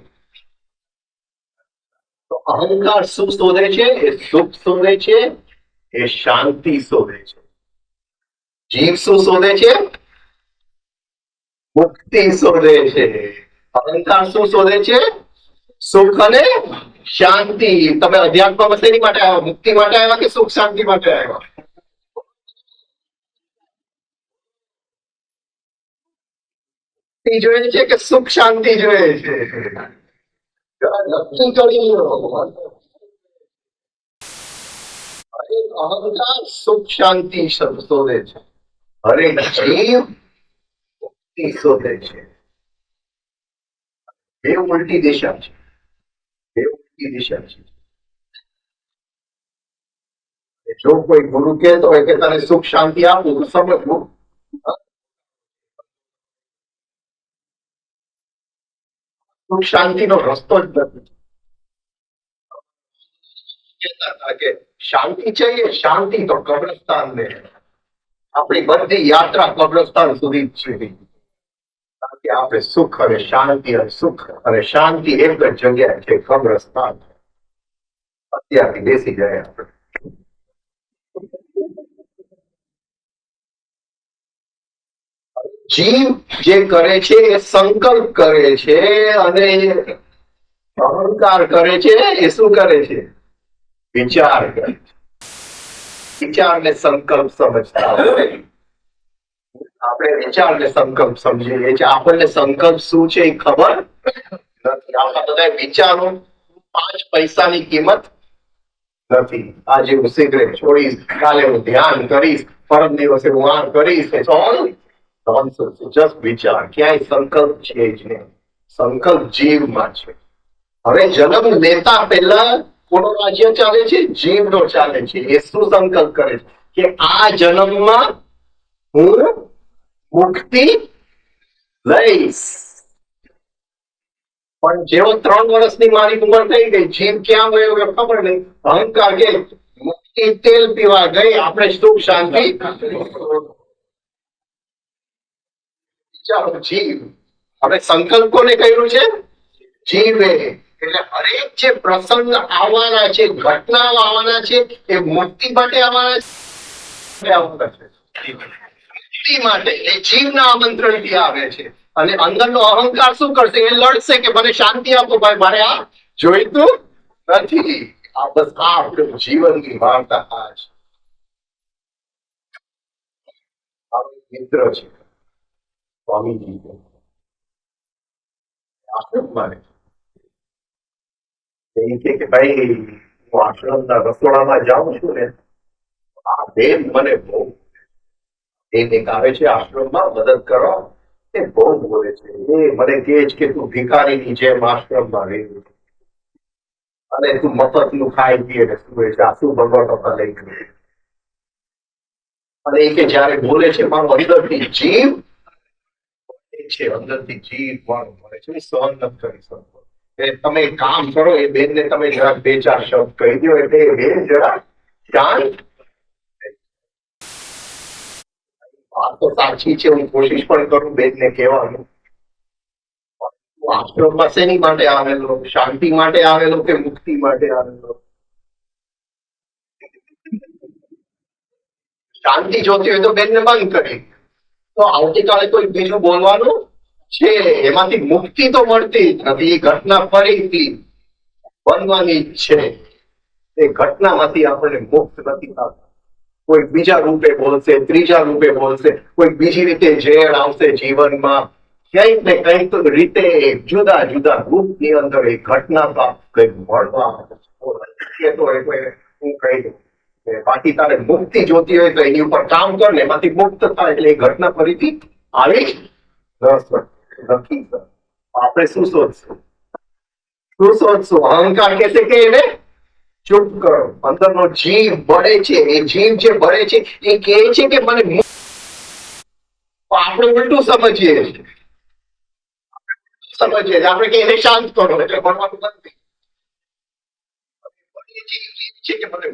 તો અહંકાર શું શોધે છે? એ સુખ શોધે છે, એ શાંતિ શોધે છે. જીવ શું શોધે છે? મુક્તિ શોધે છે. અહંકાર શું શોધે છે? સુખ અને શાંતિ. તમે અધ્યાત્મમાં શેની માટે આવ્યા? મુક્તિ માટે આવ્યા કે સુખ શાંતિ માટે આવ્યા? જોઈએ છે કે સુખ શાંતિ જોઈએ છે? નક્કી કરી લો. અહંકાર સુખ શાંતિ શોધે છે, અરે જીવ મુક્તિ શોધે છે. બે ઉલટી દિશા છે, બે ઉલટી દિશા છે. જો કોઈ ગુરુ કહેતો હોય કે તને સુખ શાંતિ આપું તો સમજવું સુખ શાંતિનો રસ્તો જ નથી. કહેતા હતા કે શાંતિ चाहिए, શાંતિ તો કબ્રસ્તાન ને. આપણી બધી યાત્રા કબ્રસ્તાન સુધી જ છે. કારણ કે આપણે સુખ અને શાંતિ અને સુખ અને શાંતિ એક જ જગ્યાએ છે, કબ્રસ્તાન. અત્યારથી બેસી જાય આપણે. જીવ જે કરે છે એ સંકલ્પ કરે છે, અને અહંકાર કરે છે એ શું કરે છે? વિચાર કરે છે. વિચારને સંકલ્પ સમજતા હોય, આપણે વિચારને સંકલ્પ સમજીએ છીએ. આપણને સંકલ્પ શું છે એ ખબર નથી. આપણા બધા વિચારો 5 પૈસાની કિંમત નથી. આજે હું સિગરેટ છોડીશ, કાલે હું ધ્યાન કરીશ, પરમ દિવસે હું આ કરીશ. જસ્ટ વિચાર. ક્યાંય સંકલ્પ છે જ નહીં. સંકલ્પ જીવમાં છે. હવે જન્મ લેતા પહેલા કોનો રાજ્ય ચાલે છે? જીવનો ચાલે છે. એ શું સંકલ્પ કરે છે કે આ જન્મમાં હું મુક્તિ લઈશ. પણ જેવો 3 વર્ષની મારી ઉંમર થઈ ગઈ, જીવ ક્યાં ગયો ખબર નહીં. અહંકાર કે મુક્તિ તેલ પીવા ગઈ, આપણે સુખ શાંતિ. ચાલો જીવ. હવે સંકલ્પ કોને કર્યું છે? જીવે. એટલે હરેક જે પ્રસંગ આવવાના છે, ઘટનાઓ આવવાના છે, એ મુક્તિ માટે આવવાના છે. મુક્તિ માટે એ જીવના આમંત્રણથી આવે છે. અને અંદરનો અહંકાર શું કરશે? એ લડશે કે મને શાંતિ આપો ભાઈ, મારે આ જોઈતું નથી. આ બસ આ આપણું જીવનની વાર્તા આ છે. મિત્ર છે સ્વામીજી, આશ્રમમાં કે ભાઈ હું આશ્રમના રસોડામાં જાઉં છું ને, આ બેન મને બહુ એક આવે છે આશ્રમમાં મદદ કરવા, એ બહુ બોલે છે. એ મને કહે છે કે તું ભિખારીની જેમ આશ્રમમાં રહેવું અને તું મફત નું ખાઈ પીએ ને સુવે છે. આ શું ભગવત લઈ ગયું? અને એ કે જયારે બોલે છે મારો અંદરથી જીવ છે, અંદરથી જીવ પણ મળે છે, સહન નથી કરી શકતો. તમે કામ કરો, એ બેન ને તમે જરાક 2-4 શબ્દ કહી દો એટલે એ બેન જરાક શાંત. વાત તો સાચી છે, હું કોશિશ પણ કરું બેન ને કહેવાનું. આશ્રમમાં શેની માટે આવેલો? શાંતિ માટે આવેલો કે મુક્તિ માટે આવેલો? શાંતિ જોતી હોય તો બેનને બંધ કરી. તો આવતીકાલે કોઈ બીજું બોલવાનું છે, એમાંથી મુક્તિ તો મળતી જ નથી. એ ઘટના ફરીથી બનવાની જ છે. એ ઘટનામાંથી આપણને મુક્ત નથી થતા. કોઈ બીજા રૂપે બોલશે, ત્રીજા રૂપે બોલશે, કોઈ બીજી રીતે ઝેર આવશે જીવનમાં. ક્યાંક ને કંઈક રીતે જુદા જુદા રૂપની અંદર એ ઘટના કંઈક મળવા હું કહી દઉં. બાકી તારે મુક્તિ જોતી હોય તો એની ઉપર કામ કર ને એમાંથી મુક્ત થાય એટલે એ ઘટના ફરીથી આવી જ નથી. આપણે શું શોધશું? શું શોધશું? અહંકાર કહેશે કે એને ચૂપ કરો. અંદરનો જીવ બળે છે. એ જીવ જે બળે છે એ કહે છે કે મને આપણે ઉલટું સમજીએ છીએ. આપણે કે એને શાંત કરો એટલે ભણવાનું બંધ થઈ છે કે મને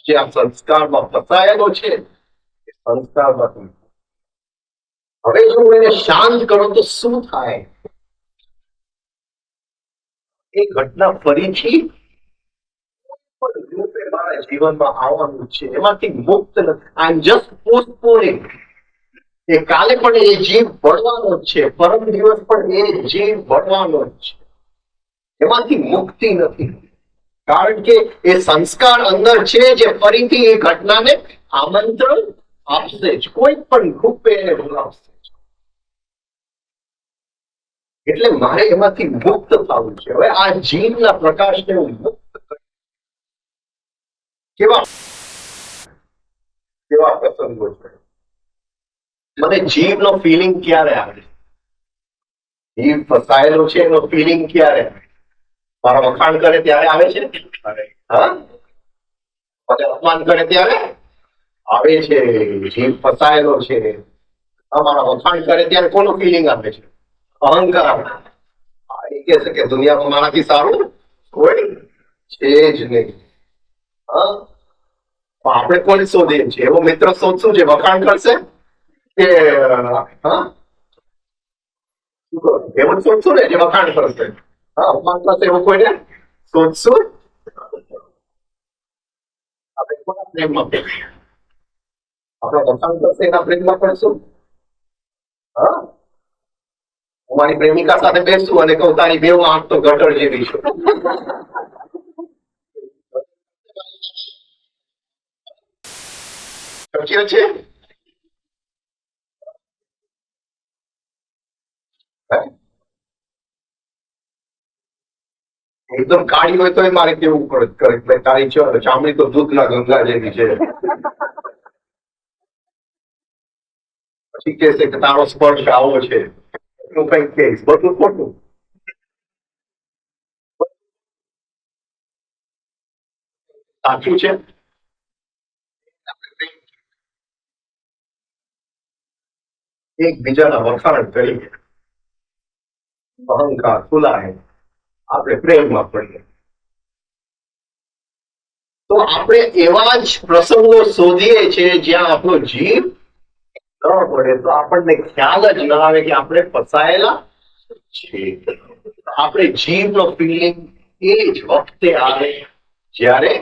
જે આ સંસ્કારમાં ફસાયેલો છે એ સંસ્કારમાંથી હવે જો હું એને શાંત કરો તો શું થાય? એ ઘટના ફરીથી રૂપે મારા જીવનમાં આવવાનું છે, એમાંથી મુક્ત નથી. આઈ એમ જસ્ટ પોસ્ટપોનિંગ. એ કાલે પણ એ જીવ બળવાનો જ છે, પરમ દિવસ પણ એ જીવ બળવાનો જ છે. એમાંથી મુક્તિ નથી, કારણ કે એ સંસ્કાર અંદર છે જે ફરીથી એ ઘટનાને આમંત્રણ આપશે જ, કોઈ પણ રૂપે એને બોલાવશે. એટલે મારે એમાંથી મુક્ત થવું છે. હવે આ જીવના પ્રકાશને હું મુક્ત કરી કેવા કેવા પ્રસંગો છે. મને જીવનો ફિલિંગ ક્યારે આવે? જીવ ફસાયેલો છે એનો ફિલિંગ ક્યારે આવે? મારા વખાણ કરે ત્યારે આવે છે? હા, મને અપમાન કરે ત્યારે આવે છે. જીવ ફસાયેલો છે. અમારા વખાણ કરે ત્યારે કોનો ફિલિંગ આવે છે? અહંકાર. એ કહે છે કે દુનિયામાં મારાથી સારું કોઈ છે જ નહીં. હા, આપણે કોને શોધીએ છીએ? એવો મિત્ર શોધશું જે વખાણ કરશે કે હા એવું જ શોધશું ને જે વખાણ કરશે. હા, અપમાન કરશે એવું કોઈને શોધશું? આપણે કોના પ્રેમમાં પડીએ? આપણે વખાણ કરશે એના પ્રેમમાં પડશું? હા, હું મારી પ્રેમિકા સાથે બેસું અને કહું તારી બેવ આંખ તો ગટર જેવી છે. શક્ય છે? એકદમ કાળી હોય તો મારે કેવું પડે તારી ચામડી તો દૂધના ગંગા જેવી છે. પછી કે છે કે તારો સ્પર્શ આવો છે. હું કઈ કહીશ બધું ખોટું. સાચું છે. એકબીજાના વખાણ કરી અહંકાર ફૂલાય, આપણે પ્રેમમાં પડીએ. તો આપણે એવા જ પ્રસંગો શોધીએ છીએ જ્યાં આપણો જીવ ન પડે, તો આપણને ખ્યાલ જ ના આવે કે આપણે ફસાયેલા છીએ. આપણે જીવનો ફિલિંગ એ જ વખતે આવે જ્યારે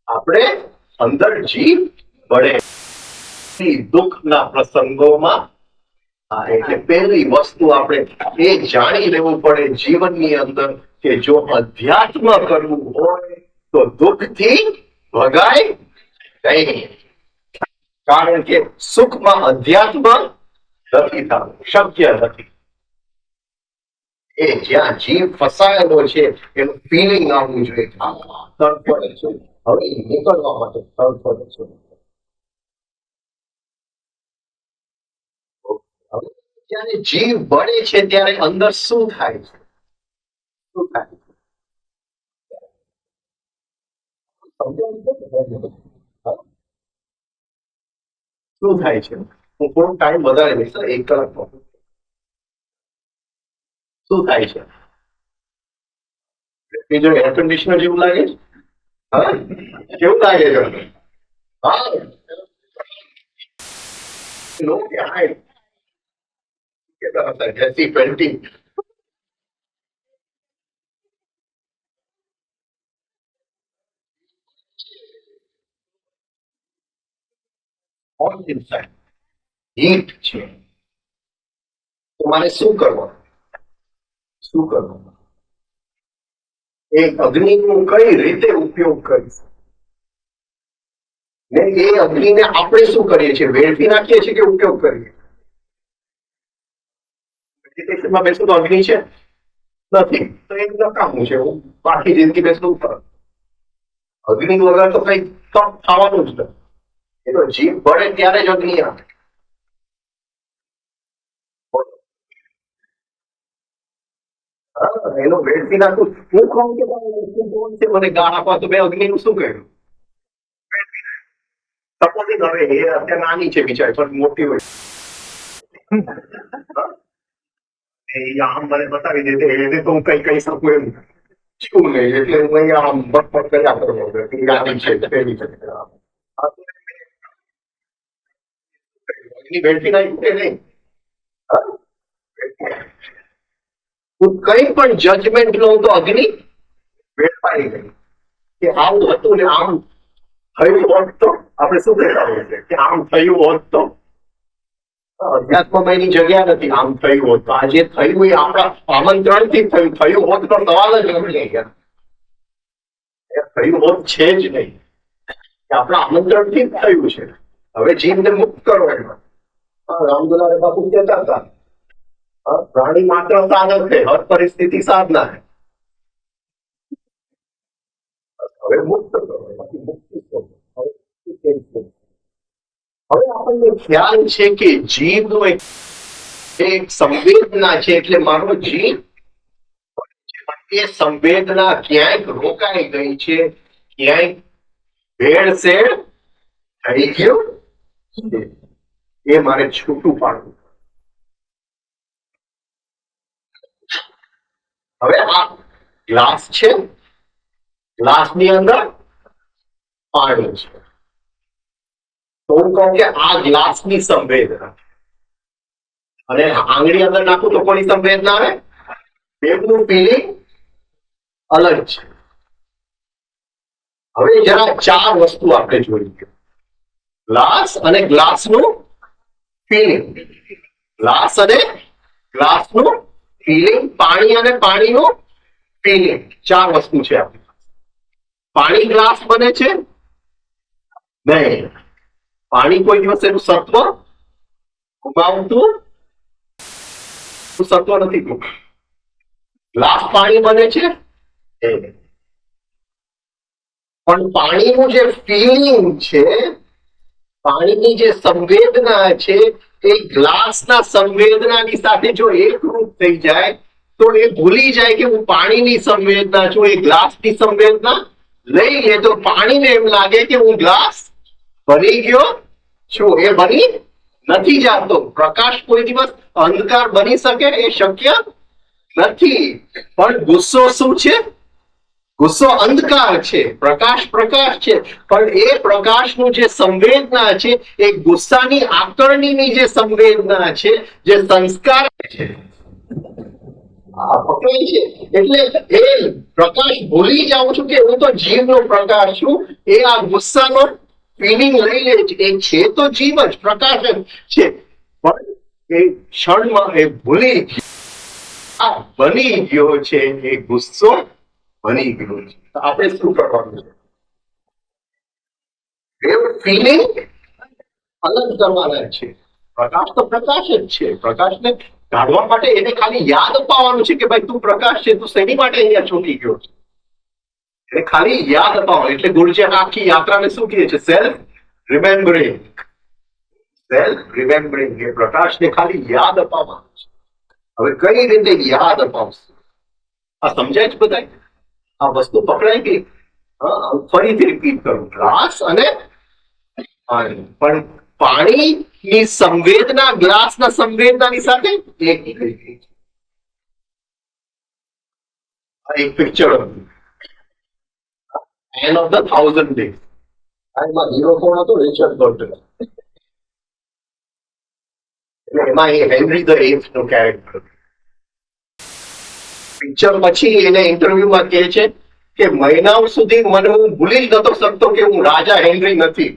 આપણે અંદર જીવ પડે. દુઃખના પ્રસંગોમાં એટલે પહેલી વસ્તુ આપણે એ જાણી લેવું પડે જીવનની અંદર કે જો અધ્યાત્મ કરવું હોય તો દુઃખથી ભગાય નહીં. કારણ કે સુખમાં અધ્યાત્મ નથી થતું, શક્ય નથી. એ જ્યાં જીવ ફસાયેલો છે એનું ફિલિંગ આવવું જોઈએ. તડફડે છે, હવે નીકળવા માટે તડફડે છે. હવે જ્યારે જીવ બળે છે ત્યારે અંદર શું થાય છે? શું થાય? શું થાય છે? હું થોડો ટાઈમ વધારે લઈશ, 1 કલાક. શું થાય છે? બીજું એર કન્ડિશનર જેવું લાગે છે? હા, કેવું લાગે છે? હા, નો કે હાય કેટલા હતા? જેસી પેન્ટિંગ. ઓન ઇનસાઇડ હીટ છે. તો મારે શું કરવાનું? શું કરવાનું? એ અગ્નિનો કઈ રીતે ઉપયોગ કરીશ? ને એ અગ્નિને આપણે શું કરીએ છીએ? વેડફી નાખીએ છીએ કે ઉપયોગ કરીએ? મેડિટેશનમાં બેસું તો અગ્નિ છે નથી, તો એ નકામું છે. હું બાકી જિંદગી બેસું ઉપર. અગ્નિ વગર તો કઈ તપ થવાનું જ નથી. એ તો જીવ બળે ત્યારે જ અગ્નિ આવે. એનો વેડફી નાખું. હું કહું કે કોણ છે મને ગાળ આપવા, તો મેં અગ્નિનું શું કર્યું? સપોઝિંગ હવે એ અત્યારે નાની છે બિચારી, પણ મોટી હોય એ આમ મને બતાવી દે એને તો હું કઈ કહી શકું એમ. શું નહીં એટલે હું અહીંયા આમ બટપટ કર્યા કરું ગાડી છે પેલી છે બેઠી નાખી નહીં. હું કઈ પણ જજમેન્ટ લઉં તો અગ્નિ વેડફાઈ ગઈ કે આવું હતું ને આમ થયું હોત તો આપણે શું કહેતા હોય છે કે આમ થયું હોત તો અધ્યાત્મમાં એની જગ્યા નથી. આમ થયું હોત તો આજે થયું એ આપણા આમંત્રણ થી થયું હોત તો સવાલ જ નથી. થયું હોત છે જ નહીં, આપણા આમંત્રણ થી જ થયું છે. હવે જીવને મુક્ત કરો એમાં. રામદુલારે બાપુ કહેતા હતા પ્રાણી માત્ર સાધન છે, હર પરિસ્થિતિ સાધના છે. હવે મુક્ત કરો એમાંથી મુક્તિ કરો. હવે આપણને ખ્યાલ છે કે જીવનો એક સંવેદના છે એટલે મારો જીવ એ સંવેદના ક્યાંક રોકાઈ ગઈ છે, ક્યાંક ભેળસેળ થઈ ગયું એ મારે છૂટું પાડવું. હવે આ ગ્લાસ છે, ગ્લાસની અંદર પાણી છે. તો હું કહું કે આ ગ્લાસની સંવેદના અને આંગળી અંદર નાખું તો કોની સંવેદના આવે? બેવનું ફિલિંગ અલગ છે. હવે જરા ચાર વસ્તુ આપણે જોઈએ. ગ્લાસ અને ગ્લાસનું ફિલિંગ, ગ્લાસ અને ગ્લાસનું ફિલિંગ, પાણી અને પાણીનું ફિલિંગ. ચાર વસ્તુ છે આપણી પાસે. પાણી ગ્લાસ બને છે નહીં. પાણી કોઈ દિવસ એનું સત્વ ગુમાવતું સત્વ નથી. ગ્લાસ પાણી બને છે પણ પાણીનું જે ફિલિંગ છે, પાણીની જે સંવેદના છે એ ગ્લાસના સંવેદનાની સાથે જો એકરૂપ થઈ જાય તો એ ભૂલી જાય કે હું પાણીની સંવેદના છું, એ ગ્લાસની સંવેદના લઈ લે તો પાણીને એમ લાગે કે હું ગ્લાસ બની ગયો છું. એ બની નથી જાતો. પ્રકાશ કોઈ દિવસ અંધકાર બની શકે એ શક્ય નથી. પણ ગુસ્સો શું છે? ગુસ્સો અંધકાર છે, પ્રકાશ પ્રકાશ છે. પણ એ પ્રકાશનું જે સંવેદના છે એ ગુસ્સાની આકરણીની જે સંવેદના છે, જે સંસ્કાર છે પકડાય છે. એટલે એ પ્રકાશ ભૂલી જાઉં છું કે હું તો જીવનો પ્રકાશ છું. એ આ ગુસ્સાનો ફિલિંગ લઈ લે છે. એ છે તો જીવ જ, પ્રકાશ જ છે. પણ એ ક્ષણમાં એ ભૂલી બની ગયો છે, એ ગુસ્સો બની ગયો છે. તો આપણે શું કરવાનું છે? એ ફિલિંગ અલગ કરવાના છે. પ્રકાશ તો પ્રકાશ જ છે. પ્રકાશને કાઢવા માટે એને ખાલી યાદ અપાવવાનું છે કે ભાઈ તું પ્રકાશ છે, તું શેની માટે અહીંયા છૂટી ગયો છે. એને ખાલી યાદ અપાવો. એટલે ગુરુજી આખી યાત્રાને શું કહે છે? Self remembering. સેલ્ફ રિમેમ્બરિંગ એ પ્રકાશને ખાલી યાદ અપાવવાનું છે. હવે કઈ રીતે યાદ અપાવશે? આ સમજાય છે બધા? આ વસ્તુ પકડાઈ ગઈ? ફરીથી રિપીટ કરું. ગ્લાસ અને પાણી. પણ પાણીની સંવેદના ગ્લાસના સંવેદનાની સાથે એક થઈ ગઈ. આ એક પિક્ચર હતું, એન્ડ ઓફ ધ 1000 ડેઝ. એમાં હીરો કોણ હતો? રિચર્ડ બર્ટન. એટલે એમાં એ હેનરી ધ એઇથ નું કેરેક્ટર. પિક્ચર પછી એને ઇન્ટરવ્યુમાં કહે છે કે મહિનાઓ સુધી મને હું ભૂલી જ નતો શકતો કે હું રાજા હેનરી નથી.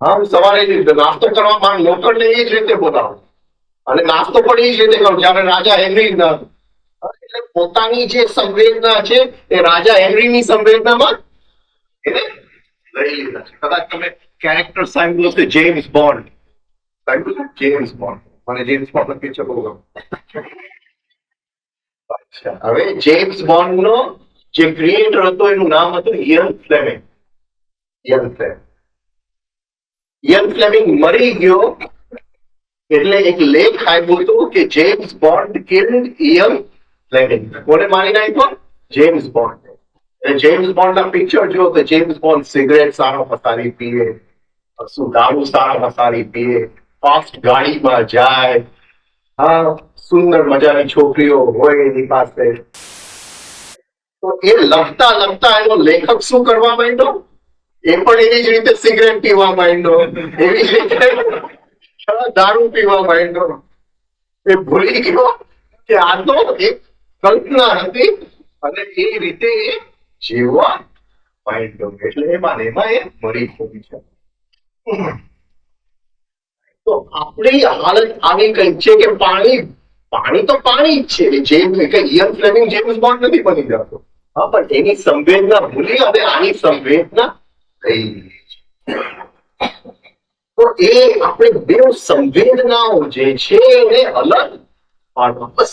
હા, હું સવારે નાસ્તો કરવા મારા નોકરને એ જ રીતે બોલાવું અને નાસ્તો પણ એ જ રીતે કરું જયારે રાજા હેનરી ના. એટલે પોતાની જે સંવેદના છે એ રાજા હેનરીની સંવેદનામાં એને લઈ લીધા છે. કદાચ તમે કેરેક્ટર સાંભળ્યું છે જેમ્સ બોન્ડ. સાંભળ્યું છે જેમ્સ બોન્ડ? મને જેમ્સ બોન્ડ નો પિક્ચર બહુ ગમે. હવે જેમ્સ બોન્ડ નો જે ક્રિએટર હતો એનું નામ હતું ઇયન ફ્લેમિંગ. ઇયન ફ્લેમિંગ. ઇયન ફ્લેમિંગ મરી ગયો એટલે એક લેખ આવ્યો હતો કે જેમ્સ બોન્ડ કિલ્ડ ઇયન ફ્લેમિંગ. કોને મારી નાખ્યો? James bond. જેમ્સ બોન્ડ ના પિક્ચર જો તો જેમ્સ બોન્ડ સિગરેટ સારા મસારી પીએ, શું દારૂ સારા મસારી પીએ, ફાસ્ટ ગાડીમાં જાય, હા સુંદર મજાની છોકરીઓ હોય એની પાસે. તો એ લખતા લખતા એનો લેખક શું કરવા માંડ્યો? એ પણ એવી જ રીતે સિગરેટ પીવા માંડ્યો, એવી જ રીતે દારૂ પીવા માંડ્યો. એ ભૂલી ગયો કે આ તો એક કલ્પના હતી અને એ રીતે એ જીવવા માંડ્યો. એટલે એમાં એ મરી ગયું છે. તો આપણી હાલત આવી કઈ છે કે પાણી પાણી તો પાણી જ છે. ઇયન ફ્લેમિંગ જેમ્સ બોન્ડ નથી બની જતો. હા, પણ એની સંવેદના ભૂલી અને આની સંવેદના થઈ ગઈ છે. તો એ આપણે બે સંવેદનાઓ જે છે એને અલગ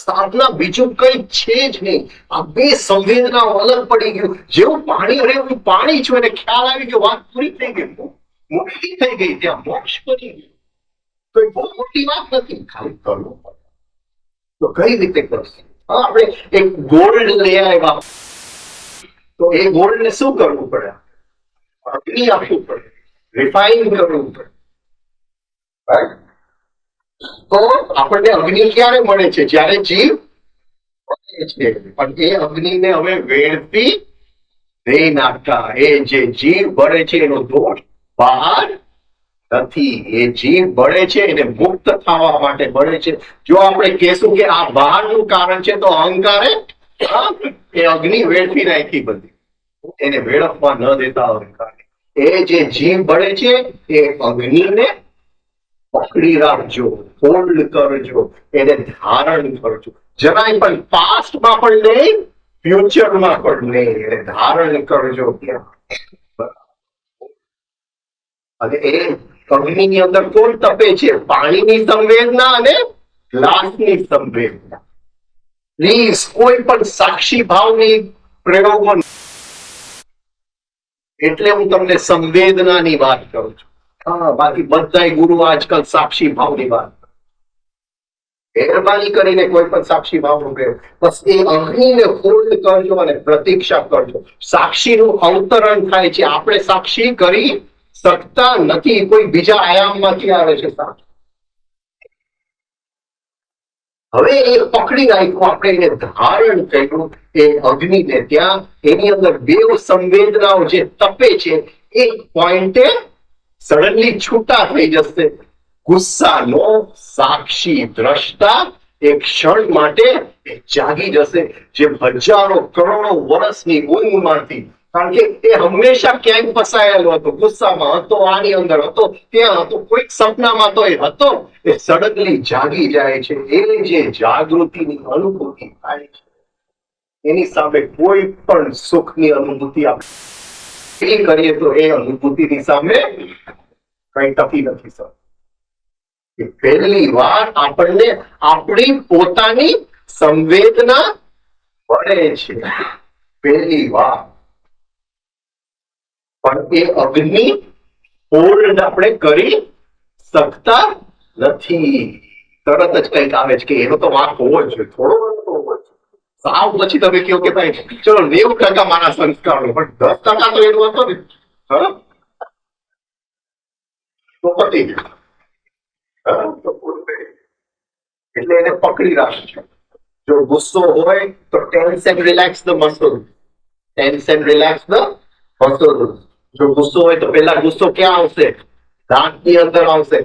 સાધના બીજું કઈ છે જ નહીં. આ બે સંવેદનાઓ અલગ પડી ગયું. જેવું પાણી રહેવું પાણી છું એને ખ્યાલ આવી ગયો, વાત પૂરી થઈ ગઈ, મુક્તિ થઈ ગઈ, ત્યાં મોક્ષ બની ગયું. તો એ બહુ મોટી વાત નથી, ખાલી કરવું પડે. તો કઈ રીતે કરશે? આપણે એક ગોલ્ડ લઈ આવ્યા, તો એ ગોલ્ડ ને શું કરવું પડે? અગ્નિ આપવું પડે, રિફાઇન કરવું પડે. તો આપણને અગ્નિ ક્યારે મળે છે? જ્યારે જીવ બળે છે. પણ એ અગ્નિને હવે વેડફી નહીં નાખતા. એ જે જીવ બળે છે એનો દોષ બહાર નથી. એ જીવ બળે છે એને મુક્ત થવા માટે બળે છે. જો આપણે કહેશું કે આ બહારનું કારણ છે તો અહંકારે એ અગ્નિ વેડફી નાખી બધી, એને વેડફવા ન દેતા અહંકાર. એ જે જીવ બળે છે એ અગ્નિને પકડી રાખજો, હોલ્ડ કરજો, એને ધારણ કરજો. જરાય પણ પાસ્ટમાં પણ નહીં, ફ્યુચરમાં પણ નહીં, એને ધારણ કરજો ત્યાં. અને એ અગ્નિની અંદર કોણ તપે છે? પાણીની સંવેદના અને ગ્લાસની સંવેદના. પ્લીઝ કોઈ પણ સાક્ષી ભાવની પ્રયોગો, એટલે હું તમને સંવેદનાની વાત કરું છું. હા, બાકી બધા ગુરુ આજકાલ સાક્ષી ભાવની વાત. મહેરબાની કરીને કોઈ પણ સાક્ષી ભાવનું પ્રયોગ, બસ એ અગ્નિને હોલ્ડ કરજો અને પ્રતીક્ષા કરજો. સાક્ષીનું અવતરણ થાય છે. આપણે સાક્ષી કરી શકતા નથી, કોઈ બીજા આયામમાંથી આવે છે સાક્ષી. હવે એ પકડી રાખ્યું, આપણે એને ધારણ કર્યું એ અગ્નિને. ત્યાં એની અંદર બે સંવેદનાઓ જે તપે છે એક પોઈન્ટે સડનલી છૂટા થઈ જશે. ગુસ્સાનો સાક્ષી દ્રષ્ટા એક ક્ષણ માટે જાગી જશે, જે હજારો કરોડો વર્ષની ઊંઘમાંથી. કારણ કે એ હંમેશા ક્યાંક ફસાયેલો હતો, ગુસ્સામાં હતો, આની અંદર હતો, ત્યાં હતો, કોઈક સપનામાં તો એ હતો. એ સડનલી જાગી જાય છે. એ જે જાગૃતિની અનુભૂતિ થાય છે એની સામે કોઈ પણ સુખની અનુભૂતિ આપણે કરીએ તો એ અનુભૂતિની સામે કઈ ટકી નથી સર. પહેલી વાર આપણને આપણી પોતાની સંવેદના મળે છે, પહેલી વાર. પણ એ અગ્નિ હોલ્ડ આપણે કરી શકતા નથી. તરત જ કંઈક આવે છે કે એનો તો વાંક હોવો જ જોઈએ, થોડો ઘણો તો હોવો જ જોઈએ. સાવ પછી તમે કહો કે ભાઈ ચલો 90% મારા સંસ્કારો, પણ 10% તો એનું હતો ને. તો પતી ગયું. એટલે એને પકડી રાખજો. જો ગુસ્સો હોય તો tense and relax the muscle, tense and relax the muscle. જો ગુસ્સો હોય તો પેલા ગુસ્સો ક્યાં આવશે? દાંતની અંદર આવશે.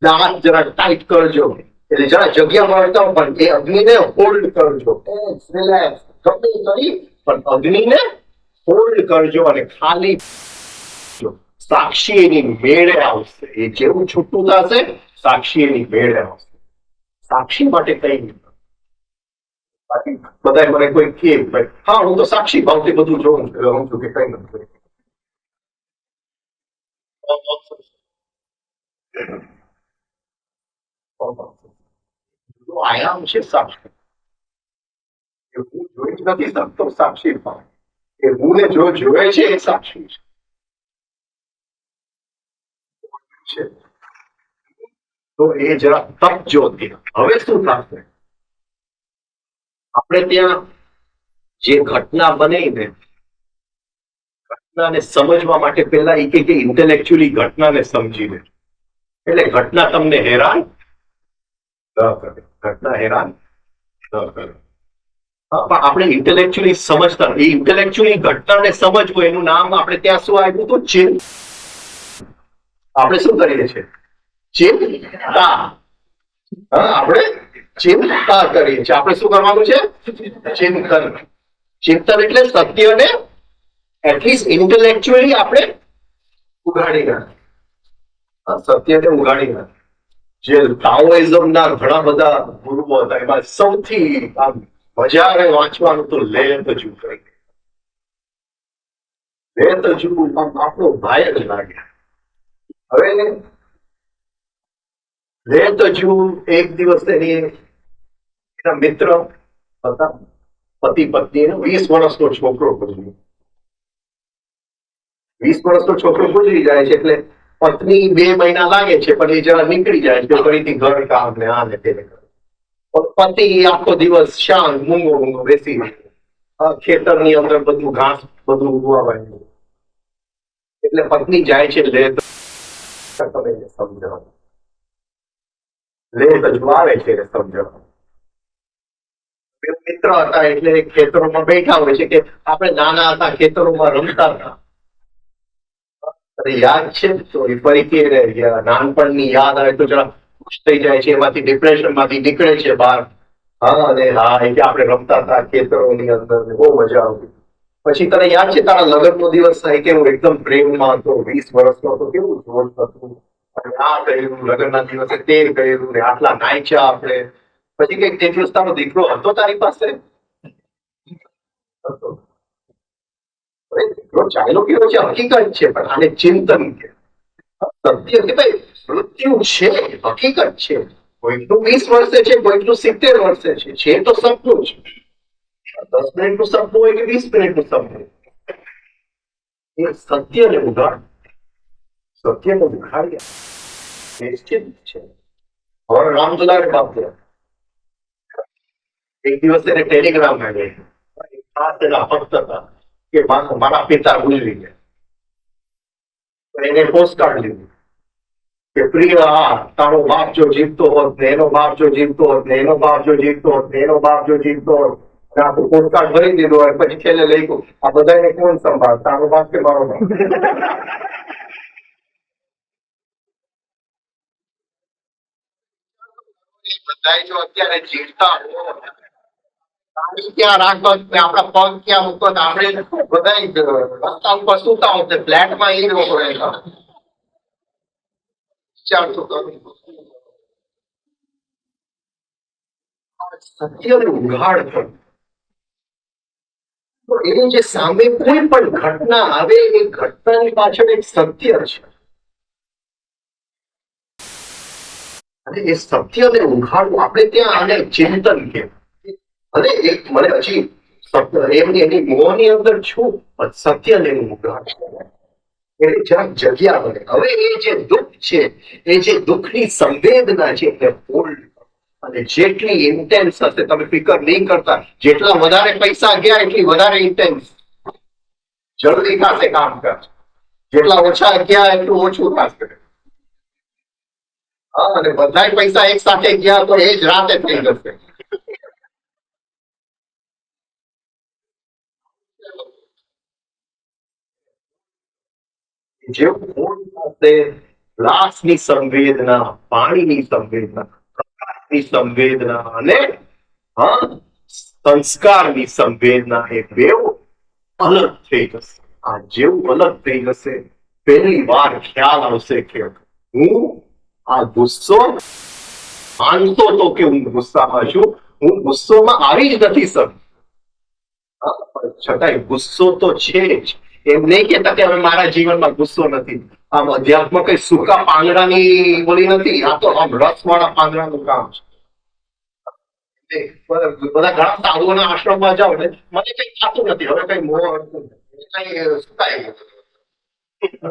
દાંત જરા ટાઈટ કરજો, એટલે જરા જગ્યા મળતા, પણ એ અગ્નિને હોલ્ડ કરજો. ટેન્સ રિલેક્સ ગમે કરી પણ અગ્નિને હોલ્ડ કરજો અને ખાલી સાક્ષી એની મેળે આવશે. એ જેવું છૂટું થશે સાક્ષી એની મેળે આવશે. સાક્ષી માટે કઈ નહીં. બાકી બધા મને કોઈ કે ભાઈ હા હું તો સાક્ષી ભાવથી બધું જોઉં છું કે કઈ નથી. આયામ છે સાક્ષી. હું જોઈ જ નથી શકતો સાક્ષી ભાવ. એ હું ને જો જોયે છે એ સાક્ષી છે. તો એ જરા તપજો. હવે શું થશે? આપણે ત્યાં જે ઘટના બની ને, ઘટનાને સમજવા માટે પહેલા એ કે ઇન્ટેલેક્ચ્યુઅલી ઘટનાને સમજી લે, એટલે ઘટના તમને હેરાન ન કરે. ઘટના હેરાન ન કરે. પણ આપણે ઇન્ટેલેક્ચ્યુઅલી સમજતા, એ ઇન્ટેલેક્ચ્યુઅલી ઘટનાને સમજવું એનું નામ આપણે ત્યાં શું આપ્યું હતું? ચિંત. આપણે શું કરીએ છીએ? ચિંતા. આપણે ચિંતા કરીએ છીએ. આપણે શું કરવાનું છે? ચિંતન. ચિંતન એટલે સત્યને એટલીસ્ટ ઇન્ટેલેક્ચ્યુઅલી આપણે ઉઘાડી નાખે. સત્યને ઉઘાડી નાખે. જે તાઓઇઝમના ઘણા બધા ગુરુઓ હતા, એમાં સૌથી મજા આવે વાંચવાનું તો લે તજુ કરીને. લે તજુ આપણો ભાઈ જ લાગે. હવે લે તજુ એક દિવસ એના મિત્ર હતા, પતિ પત્ની, 20 વર્ષનો છોકરો ગુજરી. 20 વર્ષનો છોકરો ગુજરી જાય છે એટલે પત્ની 2 મહિના લાગે છે, પણ એ જરા નીકળી જાય છે ફરીથી ઘર કામ ને આ ને તેને. પતિ આખો દિવસ શાંત મૂંગો બેસી ખેતરની અંદર બધું ઘાસ બધું ઉગવાય. એટલે પત્ની જાય છે લે સમજાવ. લે તજુ આવે છે સમજાવ. મિત્ર હતા એટલે ખેતરોમાં બેઠા હોય છે કે આપણે નાના હતા ખેતરોમાં રમતા હતા. યાદ છે તો એ ફરીથી નાનપણની યાદ આવે તો જરા ખુશ થઈ જાય છે, એમાંથી ડિપ્રેશન માંથી નીકળે છે બહાર. હા અને હા એ કે આપણે રમતા હતા ખેતરોની અંદર, બહુ મજા આવતી. પછી તને યાદ છે તારા લગ્નનો દિવસ થાય કે હું એકદમ પ્રેમમાં હતો, 20 વર્ષનો હતો, કેવું જોશ હતું, આ કર્યું લગ્નના દિવસે, તે કર્યું ને આટલા નાચ્યા આપણે. પછી કઈક તે દિવસ તારો દીકરો હતો તારી પાસે? હતો. દીકરો ચાલ્યો ગયો છે હકીકત છે, પણ આને ચિંતન કે સત્ય કે ભાઈ મૃત્યુ છે, હકીકત છે. કોઈકનું 20 વર્ષે છે, કોઈકનું 70 વર્ષે છે તો સપનું છે. 10 મિનિટનું સપનું હોય કે 20 મિનિટનું સપનું, એ સત્યને ઉઘાડ. સત્યને ઉઘાડ્યા નિશ્ચિત છે. હવે રામદુલારે બાપ એક દિવસ એને ટેલિગ્રામ આવ્યો, ખાસ એના ભક્ત હતા કે મારા પિતા ગુજરી ગયા. એને પોસ્ટકાર્ડ લીધું કે પ્રિય તારો બાપ જો જીવતો હોત ને એનો બાપ જો જીવતો હોત ને એનો બાપ જો જીવતો હોત ને એનો બાપ જો જીવતો હોત. આખું પોસ્ટકાર્ડ ભરી દીધું હોય. પછી છેલ્લે લખ્યું આ બધાને કોણ સંભાળ, તારો બાપ કે મારો બાપ? બધા જો અત્યારે જીવતા હોય ક્યાં રાખો, આપણા પગ ક્યાં મૂકો, આપણે બધા રસ્તા ઉપર સુતા હોત, ફ્લેટમાં એ લોકો રહેતા. સત્યને ઉઘાડ કર. તો એની જે સામે કોઈ પણ ઘટના આવે એ ઘટનાની પાછળ એક સત્ય છે, અને એ સત્યને ઉઘાડવું આપણે ત્યાં આને ચિંતન કે. અને એક મને હજી એની મોહની અંદર છું સત્યને ઉઘાડ એટલે જરાક જગ્યા બને. હવે એ જે દુઃખ છે, એ જે દુઃખની સંવેદના છે એ હોલ્ડ. અને જેટલી ઇન્ટેન્સ હશે તમે ફિકર નહીં કરતા, જેટલા વધારે પૈસા ગયા એટલી વધારે ઇન્ટેન્સ જલ્દી થશે કામ કર, જેટલા ઓછા ગયા એટલું ઓછું થશે. હા, અને બધા પૈસા એક સાથે ગયા તો એ જ રાતે થઈ જશે. જેવું ફૂલ પાસે ગ્લાસની સંવેદના, પાણીની સંવેદના, પ્રકાશની સંવેદના અને સંસ્કારની સંવેદના, એ બેવ અલગ થઈ જશે. આ જેવું અલગ થઈ જશે પહેલી વાર ખ્યાલ આવશે કે હું આ ગુસ્સો માનતો તો કે હું ગુસ્સામાં છું, હું ગુસ્સોમાં આવી જ નથી શકતો. છતાંય ગુસ્સો તો છે જ. એમ નહીં કેતા કે હવે મારા જીવનમાં ગુસ્સો નથી. આમ અધ્યાત્મ કઈ સૂકા પાંદડાની બોલી નથી, આ તો આમ રસવાળા પાંદડાનું કામ છે. બધા ઘણા સાધુઓના આશ્રમમાં જાઓ ને મને કઈ થતું નથી, હવે કઈ મોહ કઈ સુકાય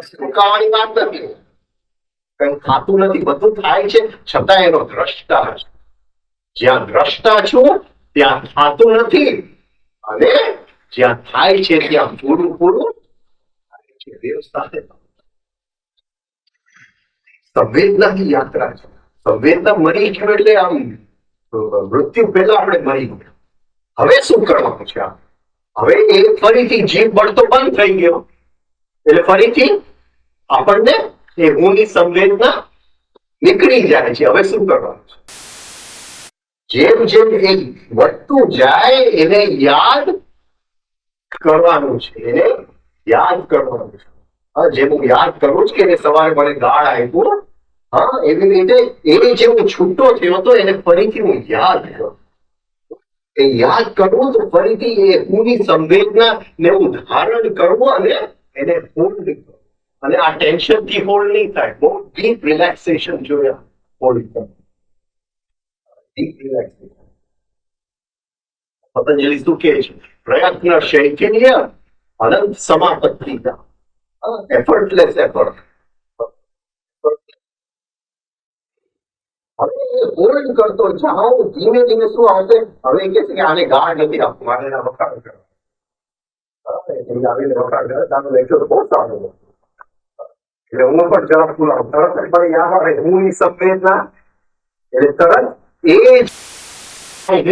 સુકાવાની વાત નથી, કઈ થતું નથી, બધું થાય છે છતાં એનો દ્રષ્ટા છે. જ્યાં દ્રષ્ટા છું ત્યાં થતું નથી, અને જ્યાં થાય છે ત્યાં પૂરું પૂરું સાથે. સંવેદનાની યાત્રા છે. સંવેદના મરી ગયો એટલે આમ મૃત્યુ પહેલા આપણે મરી ગયા. હવે શું કરવાનું છે? હવે એ ફરીથી જીવ બળતો બંધ થઈ ગયો, એટલે ફરીથી આપણને એ હુંની સંવેદના નીકળી જાય છે. હવે શું કરવાનું છે? જેમ જેમ એ વધતું જાય એને યાદ કરવાનું છે, એને યાદ કરવાનું છે. હા, જેમ હું યાદ કરું છું કે એને સવારે મને ગાળ આપ્યું, હા, એવી રીતે એ જે હું છૂટો થયો હતો એને ફરીથી હું યાદ કરું. એ યાદ કરવું તો ફરીથી એ હુંની સંવેદના ને હું ધારણ કરવું અને એને હોલ્ડ કરવું. અને આ ટેન્શન થી હોલ્ડ નહીં થાય. બહુ ડીપ રિલેક્સેશન જોયા હોલ્ડ કરવું. Deep relaxation. પતંજલિ શું કહે છે? પ્રયત્ન શૈથિલ્ય અનંત સમાપત્તિકા. Effortless effort. હવે હોલ્ડ કરતો જાઉં ધીમે ધીમે શું આવશે? હવે કે છે કે આને ગાળ નથી આપવું, મારે એના વખાણ કરવા. આવીને વખાણ કરે તાનો લેક્ચર બહુ સારો. એટલે હું પણ જરાક ફૂલાવું, તરત જ મને યાદ આવે હુંની સંવેદના. એટલે તરત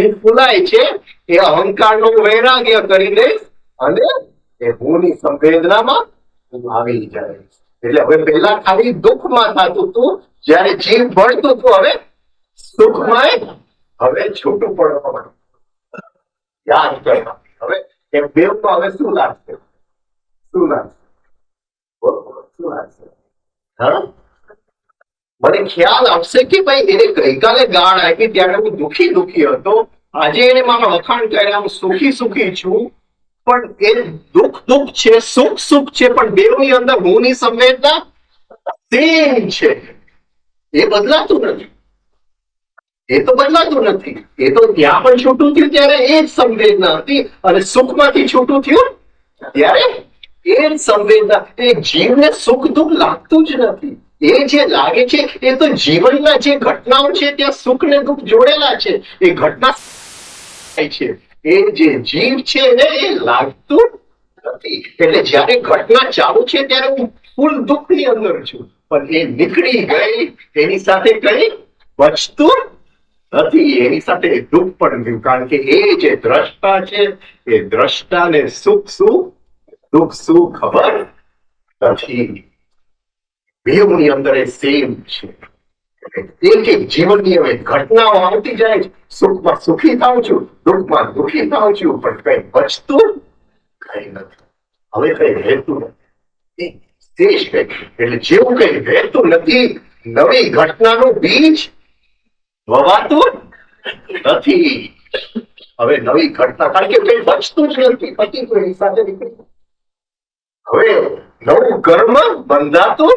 એ ફૂલાય છે એ અહંકારનો વૈરાગ્ય કરીને અને એ હુંની સંવેદનામાં આવી જાય. એટલે હવે પેલા ખાલી દુઃખમાં થતું હતું, જયારે જીવ ભળતું હતું, હવે સુખમાં હવે છૂટું પડવા માંડ્યું. યાદ કરવા હવે એ બેવમાં હવે શું લાગશે? શું લાગશે? શું લાગશે? હા, મને ખ્યાલ આવશે કે ભાઈ એને ગઈકાલે ગાળ આપી ત્યારે હું દુઃખી હતો, આજે એને મારા વખાણ કર્યા, હું સુખી છું. પણ એ દુઃખ છે, સુખ છે, પણ બેવની અંદર હુંની સંવેદના સેમ છે. એ બદલાતું નથી. એ તો બદલાતું નથી. એ તો ત્યાં પણ છૂટું થયું ત્યારે એ જ સંવેદના હતી, અને સુખમાંથી છૂટું થયું ત્યારે એ જ સંવેદના. એ જીવને સુખ દુઃખ લાગતું જ નથી. એ જે લાગે છે એ તો જીવનના જે ઘટનાઓ છે ત્યાં સુખ ને દુઃખ જોડેલા છે. એ ઘટના છે, એ જે જીવ છે ને એ લાગતું નથી. એટલે જયારે ઘટના ચાલુ છે ત્યારે હું ફૂલ દુઃખની અંદર છું, પણ એ નીકળી ગઈ એની સાથે કઈ બચતું નથી. એની સાથે દુઃખ પણ ગયું, કારણ કે એ જે દ્રષ્ટા છે એ દ્રષ્ટાને સુખ શું દુઃખ શું ખબર નથી. બેવની અંદર એ સેમ છે. એક જીવનની હવે ઘટનાઓ આવતી જાય છે. સુખમાં સુખી થાઉં છું, દુઃખમાં દુઃખી થાઉં છું, પણ કઈ બચતું કઈ નથી. હવે કઈ રહેતું નથી. શેષ કઈ એટલે જેવું કઈ રહેતું નથી, નવી ઘટનાનું બીજ વવાતું નથી. હવે નવી ઘટના, કારણ કે કઈ બચતું જ નથી. પતિ તો એની સાથે નીકળી, હવે નવું કર્મ બંધાતું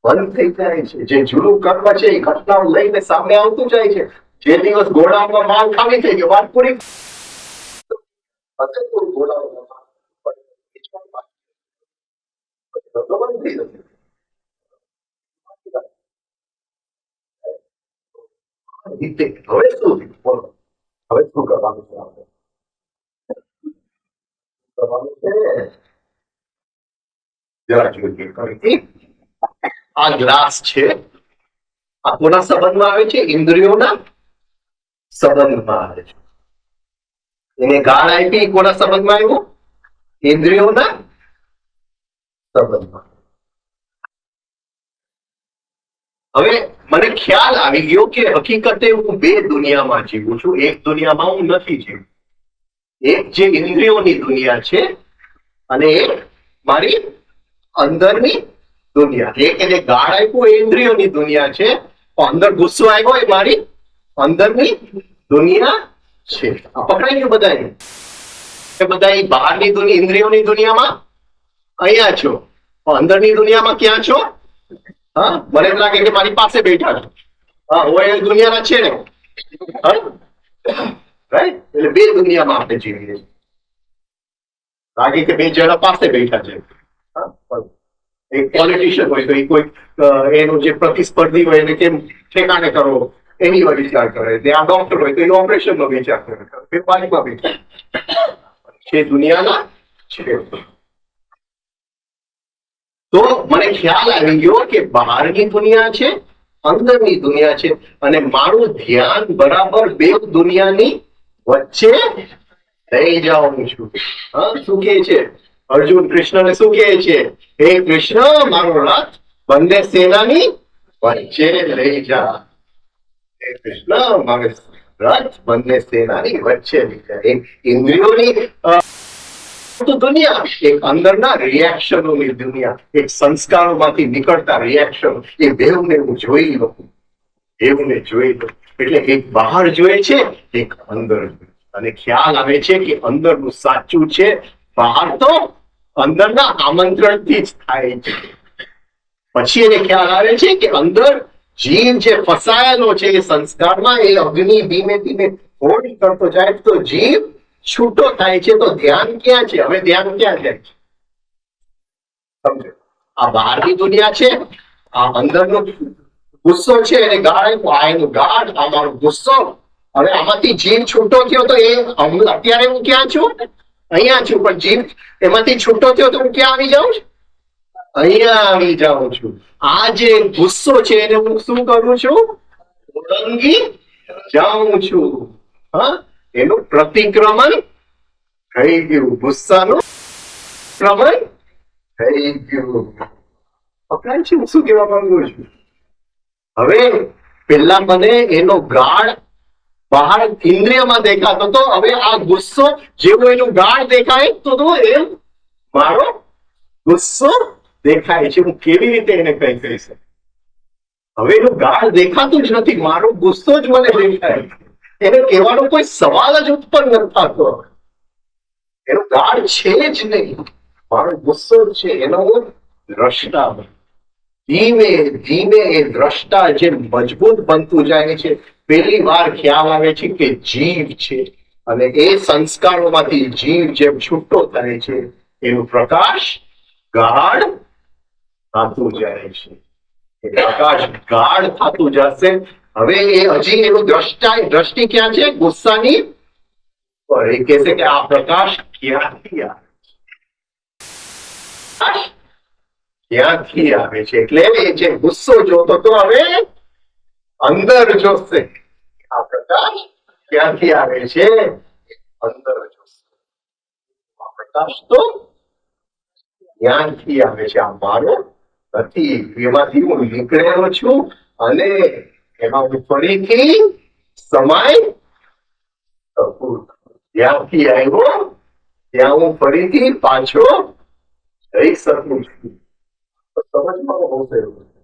બંધ થઈ જાય છે. જે જૂનું કર્મ છે એ ઘટનાઓ લઈને સામે આવતું જાય છે. જે દિવસ ઘોડામાં માલ ખાલી થઈ ગયો, વાત પૂરી. હવે શું બોલો? હવે શું કરવાનું છે? જરા જોઈએ. આ ગ્લાસ છે, આ કોના સંબંધમાં આવે છે? ઇન્દ્રિયોના સંબંધમાં આવે છે. એને ગાળ આપી કોના સંબંધમાં આવ્યું? ઇન્દ્રિયોના સંબંધમાં. હવે મને ખ્યાલ આવી ગયો કે હકીકતે હું બે દુનિયામાં જીવું છું. એક દુનિયામાં હું નથી જીવું. એક જે ઇન્દ્રિયોની દુનિયા છે અને એક મારી અંદરની દુનિયા. એક એને ગાળ આપ્યું એ ઇન્દ્રિયોની દુનિયા છે, અંદર ગુસ્સો આવ્યો એ મારી અંદરની દુનિયા છે. પકડાઈ ગયું બધાને? બધા બહારની દુનિયા ઇન્દ્રિયોની દુનિયામાં અહીંયા છો, અંદરની દુનિયામાં ક્યાં છો? હા, મને એમ લાગે કે મારી પાસે બેઠા છો. હા, હું એ દુનિયાના છે ને. રાઈટ? એટલે બે દુનિયામાં આપણે જીવીએ છીએ. લાગે કે બે જણા પાસે બેઠા છે. એક પોલિટિશિયન હોય તો એ કોઈ એનું જે પ્રતિસ્પર્ધી હોય એને કેમ ઠેકાણે કરવો એની વિચાર કરે. ત્યાં ડોક્ટર હોય તો એ ઓપરેશન નો વિચાર કરે. વેપારીમાં બેઠા છે દુનિયાના છે. તો મને ખ્યાલ આવી ગયો કે બહારની દુનિયા છે, અંદરની દુનિયા છે, અને મારું ધ્યાન બરાબર બે દુનિયાની વચ્ચે લઈ જાઉં છું. હા, શું કહે છે અર્જુન કૃષ્ણને? શું કહે છે? હે કૃષ્ણ, મારો રથ બંને સેનાની વચ્ચે લઈ જા. હે કૃષ્ણ, મારો રથ બંને સેનાની વચ્ચે લઈ જા. એક ઇન્દ્રિયોની તો દુનિયા, એક અંદરના રિએક્શનોની દુનિયા, એક સંસ્કારોમાંથી નીકળતા રિએક્શન, એ બેવને હું જોઈ લઉં. બેવને જોઈ લઉં એટલે એક બહાર જોઈએ છે, એક અંદર જોઈએ, અને ખ્યાલ આવે છે કે અંદરનું સાચું છે, બહાર તો અંદરના આમંત્રણથી જ થાય છે. પછી એને ખ્યાલ આવે છે કે અંદર જીવ જે ફસાયેલો છે એ સંસ્કારમાં, એ અગ્નિ ધીમે ધીમે હોલ્ડ કરતો જાય તો જીવ છૂટો થાય છે. તો ધ્યાન ક્યાં છે? હવે ધ્યાન ક્યાં જાય છે? સમજો, આ બહારની દુનિયા છે, આ અંદરનો ગુસ્સો છે, એને ગાળ આપ્યો, આ એનું ગાઢ, આ મારો ગુસ્સો. હવે આમાંથી જીવ છૂટો થયો તો એ અત્યારે હું ક્યાં છું? અહીંયા છું. પણ જીવ એમાંથી છૂટો થયો તો હું ક્યાં આવી જાઉં છું? અહીંયા આવી જાઉં છું. આ જે ગુસ્સો છે એને હું શું કરું છું? ઓળંગી જાઉં છું. હા, એનું પ્રતિક્રમણ થઈ ગયું, ગુસ્સાનું પ્રમાણ થઈ ગયું. પકડાય છે હું શું કહેવા માંગુ છું? હવે પેલા મને એનો ગાઢ બહાર ઇન્દ્રિયમાં દેખાતો તો, હવે આ ગુસ્સો જેવો એનું ગાઢ દેખાય તો એમ મારો ગુસ્સો દેખાય છે. હું કેવી રીતે એને કઈ કહી શકું? હવે એનું ગાઢ દેખાતું જ નથી, મારો ગુસ્સો જ મને દેખાય. એને કહેવાનો કોઈ સવાલ જ ઉત્પન્ન ન થતો. એનું ગાઢ છે જ નહીં, મારો ગુસ્સો જ છે. એનો હું દ્રષ્ટા. ધીમે ધીમે એ દ્રષ્ટા જે મજબૂત બનતું જાય છે, પહેલી વાર ખ્યાલ આવે છે કે જીવ છે, અને એ સંસ્કારોમાંથી જીવ જેમ છૂટો થાય છે, એનું પ્રકાશ ગાઢ થતું જાય છે. એ પ્રકાશ ગાઢ થતું જશે. હવે એ હજી એનું દ્રષ્ટિ ક્યાં છે? ગુસ્સાની પર. એ કહેશે કે આ પ્રકાશ ક્યાંથી આવે? ક્યાંથી આવે છે? એટલે એ જે ગુસ્સો જોતો તો હવે અંદર જોશે. આ પ્રકાશ ક્યાંથી આવે છે? અંદર જોશે. આ પ્રકાશ તો ક્યાંથી આવે છે? આ મારો નથી, એમાંથી હું નીકળેલો છું, અને એમાં હું ફરીથી સમાય શકું. જ્યાંથી આવ્યો ત્યાં હું ફરીથી પાછો જઈ શકું છું. સમજમાં બહુ સહેલું છે.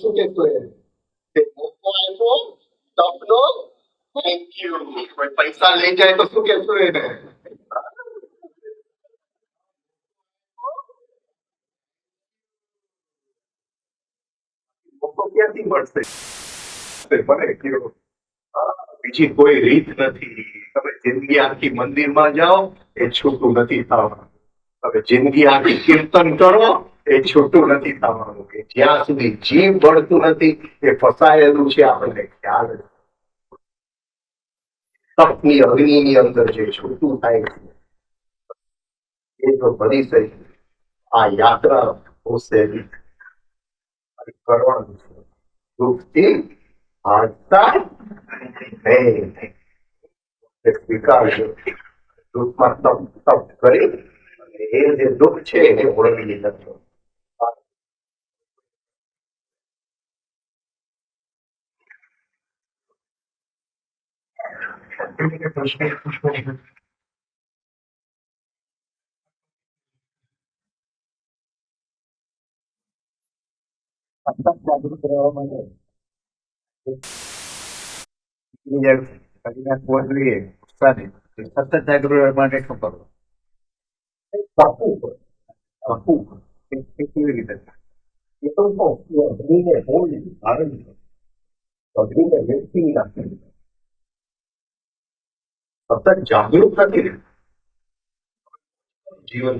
શું કહેતું તપનો થેન્ક યુ. કોઈ પૈસા લઈ જાય તો શું કહેશું એને? ક્યાંથી મળશે? બીજી કોઈ રીત નથી. તમે જિંદગી આખી મંદિરમાં જાઓ, એ છૂટું નથી થવાનું. તમે જિંદગી આખી કીર્તન કરો, એ છૂટું નથી થવાનું. કે જ્યાં સુધી જીવ બળતું નથી, એ ફસાયેલું છે, આપણને ખ્યાલ નથી. તપની અગ્નિની અંદર જે છૂટું થાય છે, એ જો બની શકે, આ યાત્રા બહુ સહેલી કરવાનું છે. દુઃખથી હારતા સ્વીકારજો. દુઃખમાં તપ કરી એ જે દુઃખ છે એને ઓળંગી લેજો. જાગૃત રહેવા માટે સતત જાગૃત રહેવા માટે શું કરવું? કેવી રીતે? એ તો અગ્નિને હોલ્ડ ધારણ છે, અગ્નિને વ્યક્તિ રાખે, સતત જાગૃત નથી. જીવન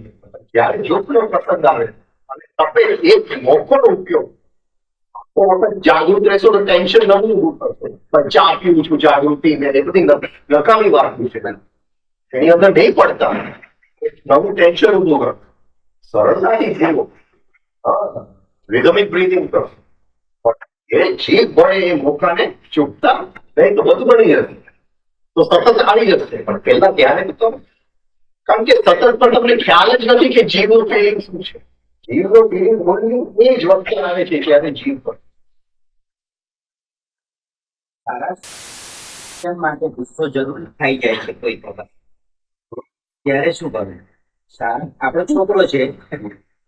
જયારે જોખનો પ્રસંગ આવે અને તમે એક મોકોનો ઉપયોગ જાગૃત રહેશો તો ટેન્શન નવું ઊભું કરશો. ચા પીવું છું, જાગૃતિ ને એ બધી નકામી વાત છે, એની અંદર નહીં પડતા નવું ટેન્શન ઊભું કરો. સરળતાથી જીવો, રિધમિક બ્રીથિંગ કરો, પણ એ જીભ ભળે એ મોકાને ચૂકતા નહીં તો બધું બની જશે, તો સતત આવી જશે. પણ પહેલા ત્યારે તો, કારણ કે સતત પણ તમને ખ્યાલ જ નથી કે જીવનું ફિલિંગ શું છે. જીવનો ફિલિંગ ઓનલી એ જ વખતે આવે છે જ્યારે જીવ પર સારા માટે ગુસ્સો જરૂર થઈ જાય છે કોઈ વખત. ત્યારે શું કરવું? આપણો છોકરો છે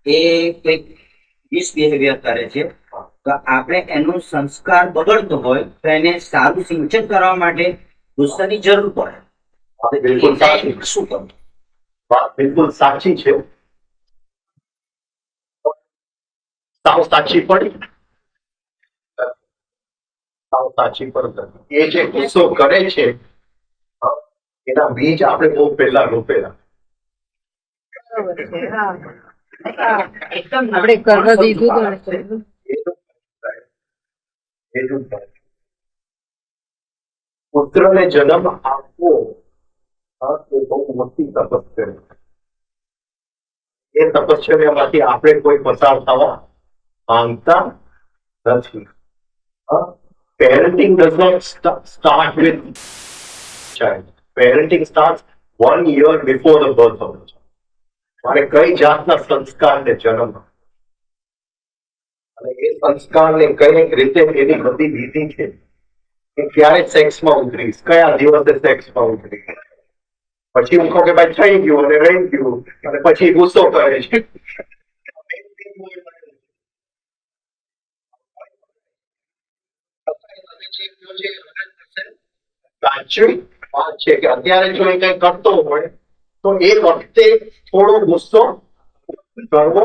એ કંઈક મિસબિહેવિયર કરે છે, તો આપણે એનો સંસ્કાર બગડતો હોય તો એને સારું સિંચન કરવા માટે ગુસ્સાની જરૂર પડે. બિલકુલ સાચી, શું કરવું? વાત બિલકુલ સાચી છે. સાવ સાચી પડી, સાવ સાચી પડી. એ જે ગુસ્સો કરે છે એના બીજ આપણે બહુ પહેલા રોપેલા. આપણે કરવા દીધું પુત્રને જન્મ આપવો એ બહુ મોટી તપસ્યા. એ તપસ્યામાંથી આપણે કોઈ પસાર થવા માંગતા નથી. Parenting does not start with child. Parenting starts 1 year before the birth of the child. મારે કઈ જાતના સંસ્કારને જન્મ અને એ સંસ્કારને કઈ રીતે એની બધી વિધિ છે કે ક્યારે સેક્સમાં ઉતરીશ, કયા દિવસે સેક્સમાં ઉતરીશ, પછી હું કહું કે ભાઈ થઈ ગયું અને રહી ગયું અને પછી ગુસ્સો કરે છે. સાચું વાત છે કે અત્યારે જો એ કઈ કરતો હોય તો એ વખતે થોડો ગુસ્સો કરવો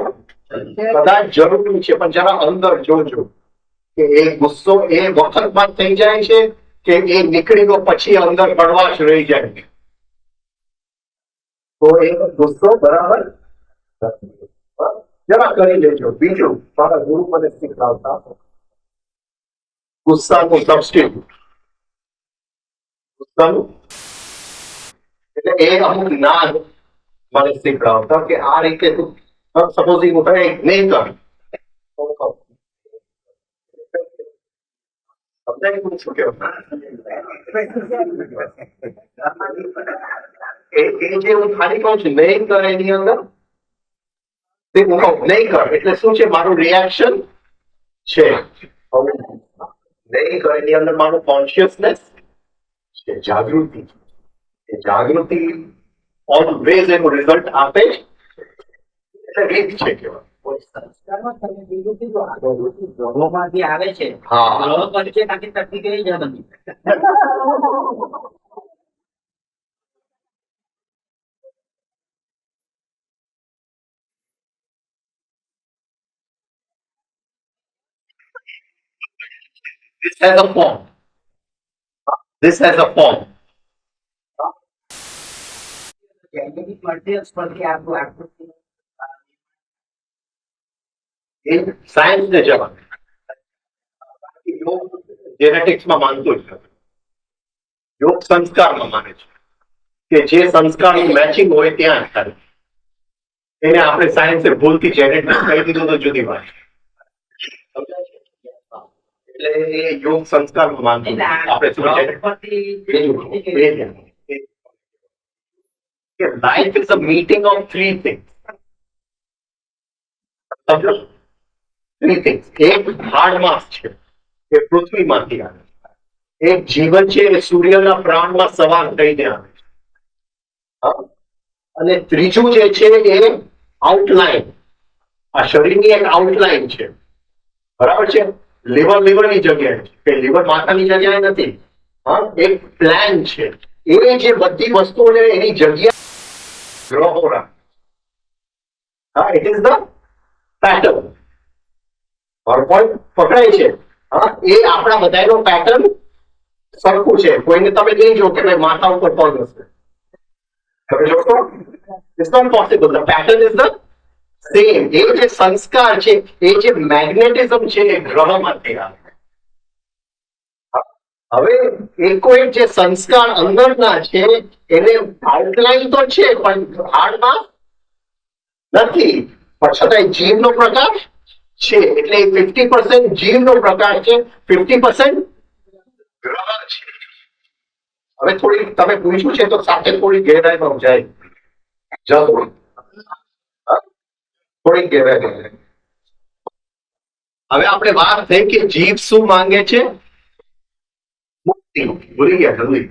કદાચ જરૂરી છે, પણ જરા અંદર જોજો કે એ ગુસ્સો એ વખતમાં થઈ જાય છે કે એ નીકળી ગયો પછી અંદર કડવાશ રહી જાય છે. તો એ ગુસ્સો બરાબર જરા કરી લેજો. બીજું મારા ગુરુ મને શીખવાડતા ગુસ્સાનું સબસ્ટિટ્યુટ, ગુસ્સાનું એટલે એ અમુક જ્ઞાન મને શીખવાડતા કે આ રીતે તું સપોઝિંગ હું કઈ નહીં કર સમજાય હું શું કેવું એ જે હું ખાલી કહું છું નહીં કર એની અંદર તે હું કહું નહીં કર એટલે શું છે મારું રિએક્શન છે. નહીં કર એની અંદર મારું કોન્શિયસનેસ છે, જાગૃતિ. એ જાગૃતિ ઓલવેઝ એનું રિઝલ્ટ આપે છે. એટલે રીત છે કેવા સંસ્કારમાં તમે બીજું કીધું, આ પ્રવૃત્તિ ગ્રહોમાંથી આવે છે. હા. ગ્રહો પરિચય નાખી તકતી કરી જાય બધી. This has a form. This has a form. Genetic materials પરથી આપણું આકૃતિ એ સાયન્સ ને જવાનું. યોગ જેનેટિક્સમાં માનતું જ નથી. યોગ સંસ્કારમાં માને છે કે જે સંસ્કારનું મેચિંગ હોય ત્યાં થાય. એને આપણે સાયન્સે ભૂલથી જેનેટિક્સ કહી દીધું તો જુદી વાત છે. સમજાય છે? એટલે એ યોગ સંસ્કારમાં માનતું નથી. આપણે શું કે life is a meeting of three things. સમજો? Three things. એક હાર્ડ માસ છે એ પૃથ્વીમાંથી આવે છે. એક જીવન છે એ સૂર્યના પ્રાણમાં સવાર થઈને આવે છે. અને ત્રીજું જે છે એ આઉટલાઈન, આ શરીરની એક આઉટલાઈન છે. બરાબર છે? લીવરની જગ્યાએ છે કે લીવર માથાની જગ્યાએ નથી. એક પ્લાન છે. એ જે બધી વસ્તુઓને એની જગ્યા ગ્રહો રાખે. It is the pattern. મારો પોઈન્ટ પકડાય છે? એ આપણા બધાનો પેટર્ન સરખું છે. કોઈને તમે નહીં જો કે ભાઈ માથા ઉપર પગ હશે. તમે જોશો? It's not possible. The pattern is the same. એ જે સંસ્કાર છે, એ જે મેગ્નેટિઝમ છે એ ગ્રહમાંથી આવે. હવે એકો એક જે સંસ્કાર અંદરના છે એને આઉટલાઈન તો છે પણ હાર્ડમાં નથી. પણ છતાંય જીવનો પ્રકાશ છે, એટલે 50% જીવનો પ્રકાશ છે, 50% ગ્રહ છે. હવે થોડી તમે પૂછ્યું છે તો સાથે થોડી ગહેરાઈમાં જાય જરૂર, થોડી ગહેરાઈ. હવે આપણે વાત થઈ કે જીવ શું માંગે છે? મુક્તિ. ભૂલી ગયા જલ્દી.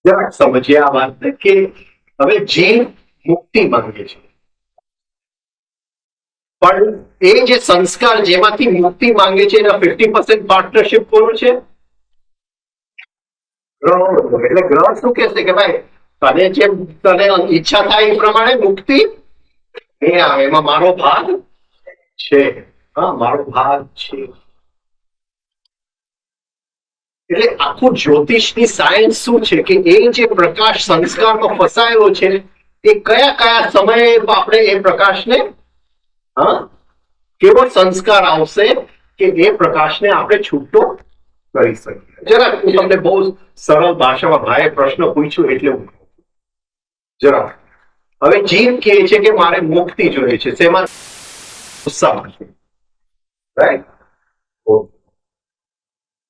જરાક સમજીએ આ વાતને કે હવે જીવ મુક્તિ માંગે છે, પણ એ જે સંસ્કાર જેમાંથી મુક્તિ માંગે છે એના 50% પાર્ટનરશિપ કોનું છે? ગ્રહ. એટલે ગ્રહ શું કહેશે કે ભાઈ તને જેમ તને ઈચ્છા થાય એ પ્રમાણે મુક્તિ નહીં આવે, એમાં મારો ભાગ છે. હા, મારો ભાગ છે. એટલે આખું જ્યોતિષની સાયન્સ શું છે કે એ જે પ્રકાશ સંસ્કારમાં ફસાયેલો છે એ કયા કયા સમયે આપણે એ પ્રકાશને કેવો સંસ્કાર આવશે કે એ પ્રકાશને આપણે છૂટો કરી શકીએ. જરાક હું તમને બહુ સરળ ભાષામાં ભાઈએ પ્રશ્ન પૂછ્યો એટલે હું જરાક. હવે જીવ કહે છે કે મારે મુક્તિ જોઈએ છે, શેમાં? ગુસ્સામાં. રાઈટ.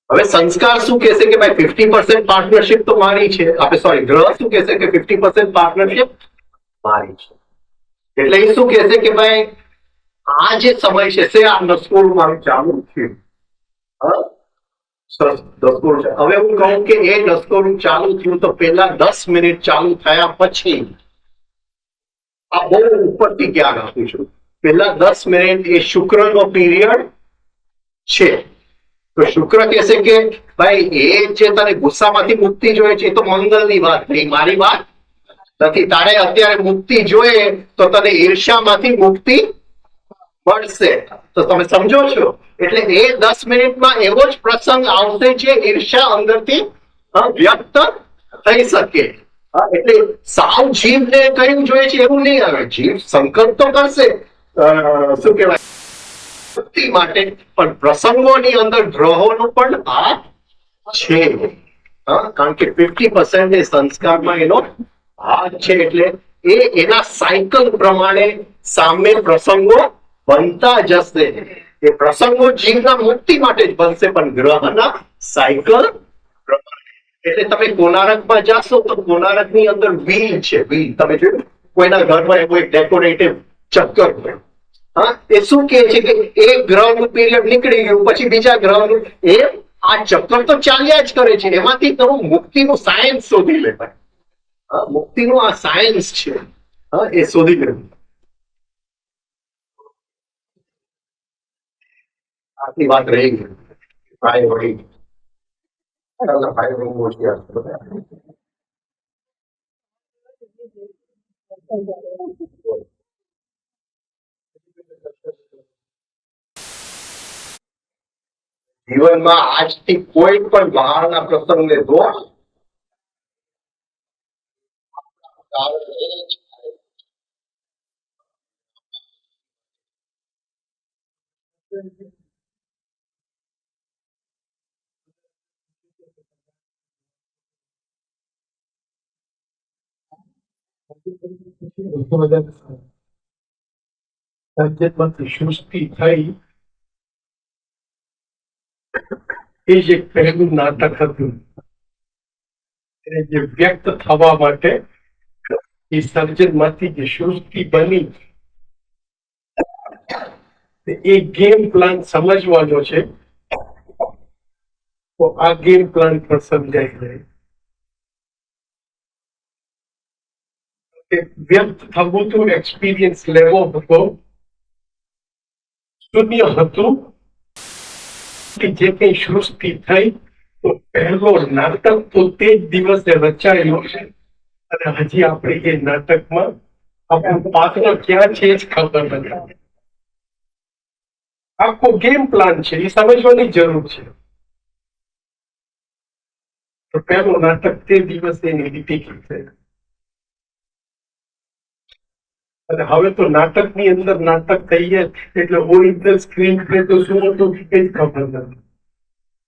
હવે સંસ્કાર શું કહેશે કે ભાઈ 50% પાર્ટનરશિપ તો મારી છે, આપણે સોરી ગ્રહ શું કહેશે કે 50% પાર્ટનરશિપ મારી છે. એટલે એ શું કહેશે કે ભાઈ આ જે સમય છે સે આ નસકોડ મારું ચાલુ થયું. હવે હું કહું કે એ નસકોડું ચાલુ થયું તો પેલા 10 મિનિટ ચાલુ થયા પછી આ બહુ ઉપરથી જ્ઞાન આપું છું. પેલા 10 મિનિટ એ શુક્રનો પીરિયડ છે. તો શુક્ર કહેશે કે ભાઈ એ જે તને ગુસ્સામાંથી મુક્તિ જોઈએ છે એ તો મંગળની વાત થઈ, મારી વાત નથી. તારે અત્યારે મુક્તિ જોઈએ તો તને ઈર્ષામાંથી મુક્તિ મળશે. તો તમે સમજો છો? એટલે એ 10 મિનિટમાં એવો જ પ્રસંગ આવશે જે ઈર્ષા અંદરથી વ્યક્ત થઈ શકે. એટલે સાવ જીવને કયું જોઈએ છે એવું નહીં આવે. જીવ સંકલ્પ તો કરશે શું કહેવાય મુક્તિ માટે, પણ પ્રસંગોની અંદર ગ્રહોનું પણ હાથ છે. કારણ કે 50% એ સંસ્કારમાં એનો હાથ છે. એટલે એ એના સાયકલ પ્રમાણે સામે પ્રસંગો બનતા જશે. એ પ્રસંગો જીવના મુક્તિ માટે જ બનશે, પણ ગ્રહના સાયકલ પ્રમાણે. એટલે તમે કોનારકમાં જાશો તો કોનારકની અંદર વ્હીલ છે, વ્હીલ. તમે જોયું કોઈના ઘરમાં એવું એક ડેકોરેટિવ ચક્કર હોય. એ શું કહે છે કે એક ગ્રહનું પીરિયડ નીકળી ગયું પછી બીજા ગ્રહનું, એ આ ચક્કર તો ચાલ્યા જ કરે છે. એમાંથી તમે મુક્તિનું સાયન્સ શોધી લેવાય. મુક્તિનું આ સાયન્સ છે, એ શોધી લેવું. આટલી વાત રહી ગઈ. ભાઈ વળી ભાઈ બહુ હોશિયાર છે. જીવનમાં આજથી કોઈ પણ બહારના પ્રસંગને દોષ સૃષ્ટિ થઈ એ જે પહેલું નાટક હતું એને જે વ્યક્ત થવા માટે એ સર્જનમાંથી જે સૃષ્ટિ બની એ ગેમ પ્લાન સમજવાનો છે. તો આ ગેમ પ્લાન પણ સમજાઈ જાય. વ્યક્ત થવું હતું, એક્સપિરિયન્સ લેવો હતો, શૂન્ય હતું. જે કઈ સૃષ્ટિ થઈ તો પહેલો નાટક તો તે જ દિવસે રચાયેલો છે. અને હજી આપણે એ નાટકમાં આપણું પાત્ર ક્યાં છે જ ખબર નથી. આખો ગેમ પ્લાન છે, એ સમજવાની જરૂર છે. તો પહેલું નાટક તે દિવસે એની રિપીટ છે. અને હવે તો નાટકની અંદર નાટક થઈ જાય એટલે ઓરિજિનલ સ્ક્રીન પ્લે તો શું હતું એ જ ખબર નથી.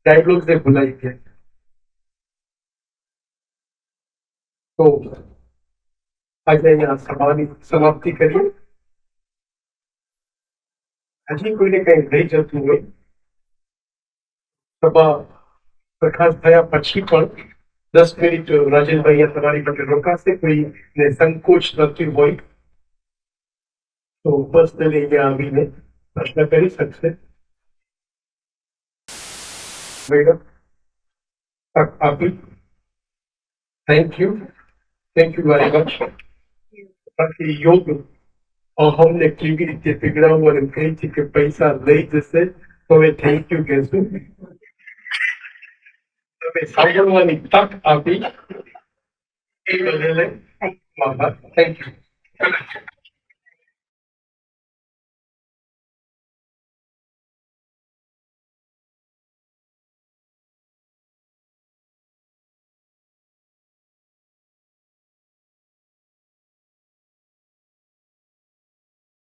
ડાયલોગ્સ એ ભૂલાઈ ગયા. તો આજે અહીંયા સભાની સમાપ્તિ કરીએ. હજી કોઈને કઈ રહી જતું હોય, સભા પ્રકાશ થયા પછી પણ 10 મિનિટ રાજેશભાઈ અહીંયા તમારી પાસે રોકાશે. કોઈને સંકોચ નથી હોય તો પર્સનલી અહીંયા આવીને પ્રશ્ન કરી શકશે. મેડમ તક આપી. Thank you very much. બાકી યોગ અહમને કેવી રીતે પીગળાવવું અને કઈ છે કે પૈસા લઈ જશે તો હવે થેન્ક યુ કહેશું. તમે સાંભળવાની તક આપી એ બદલ આભાર. Thank you.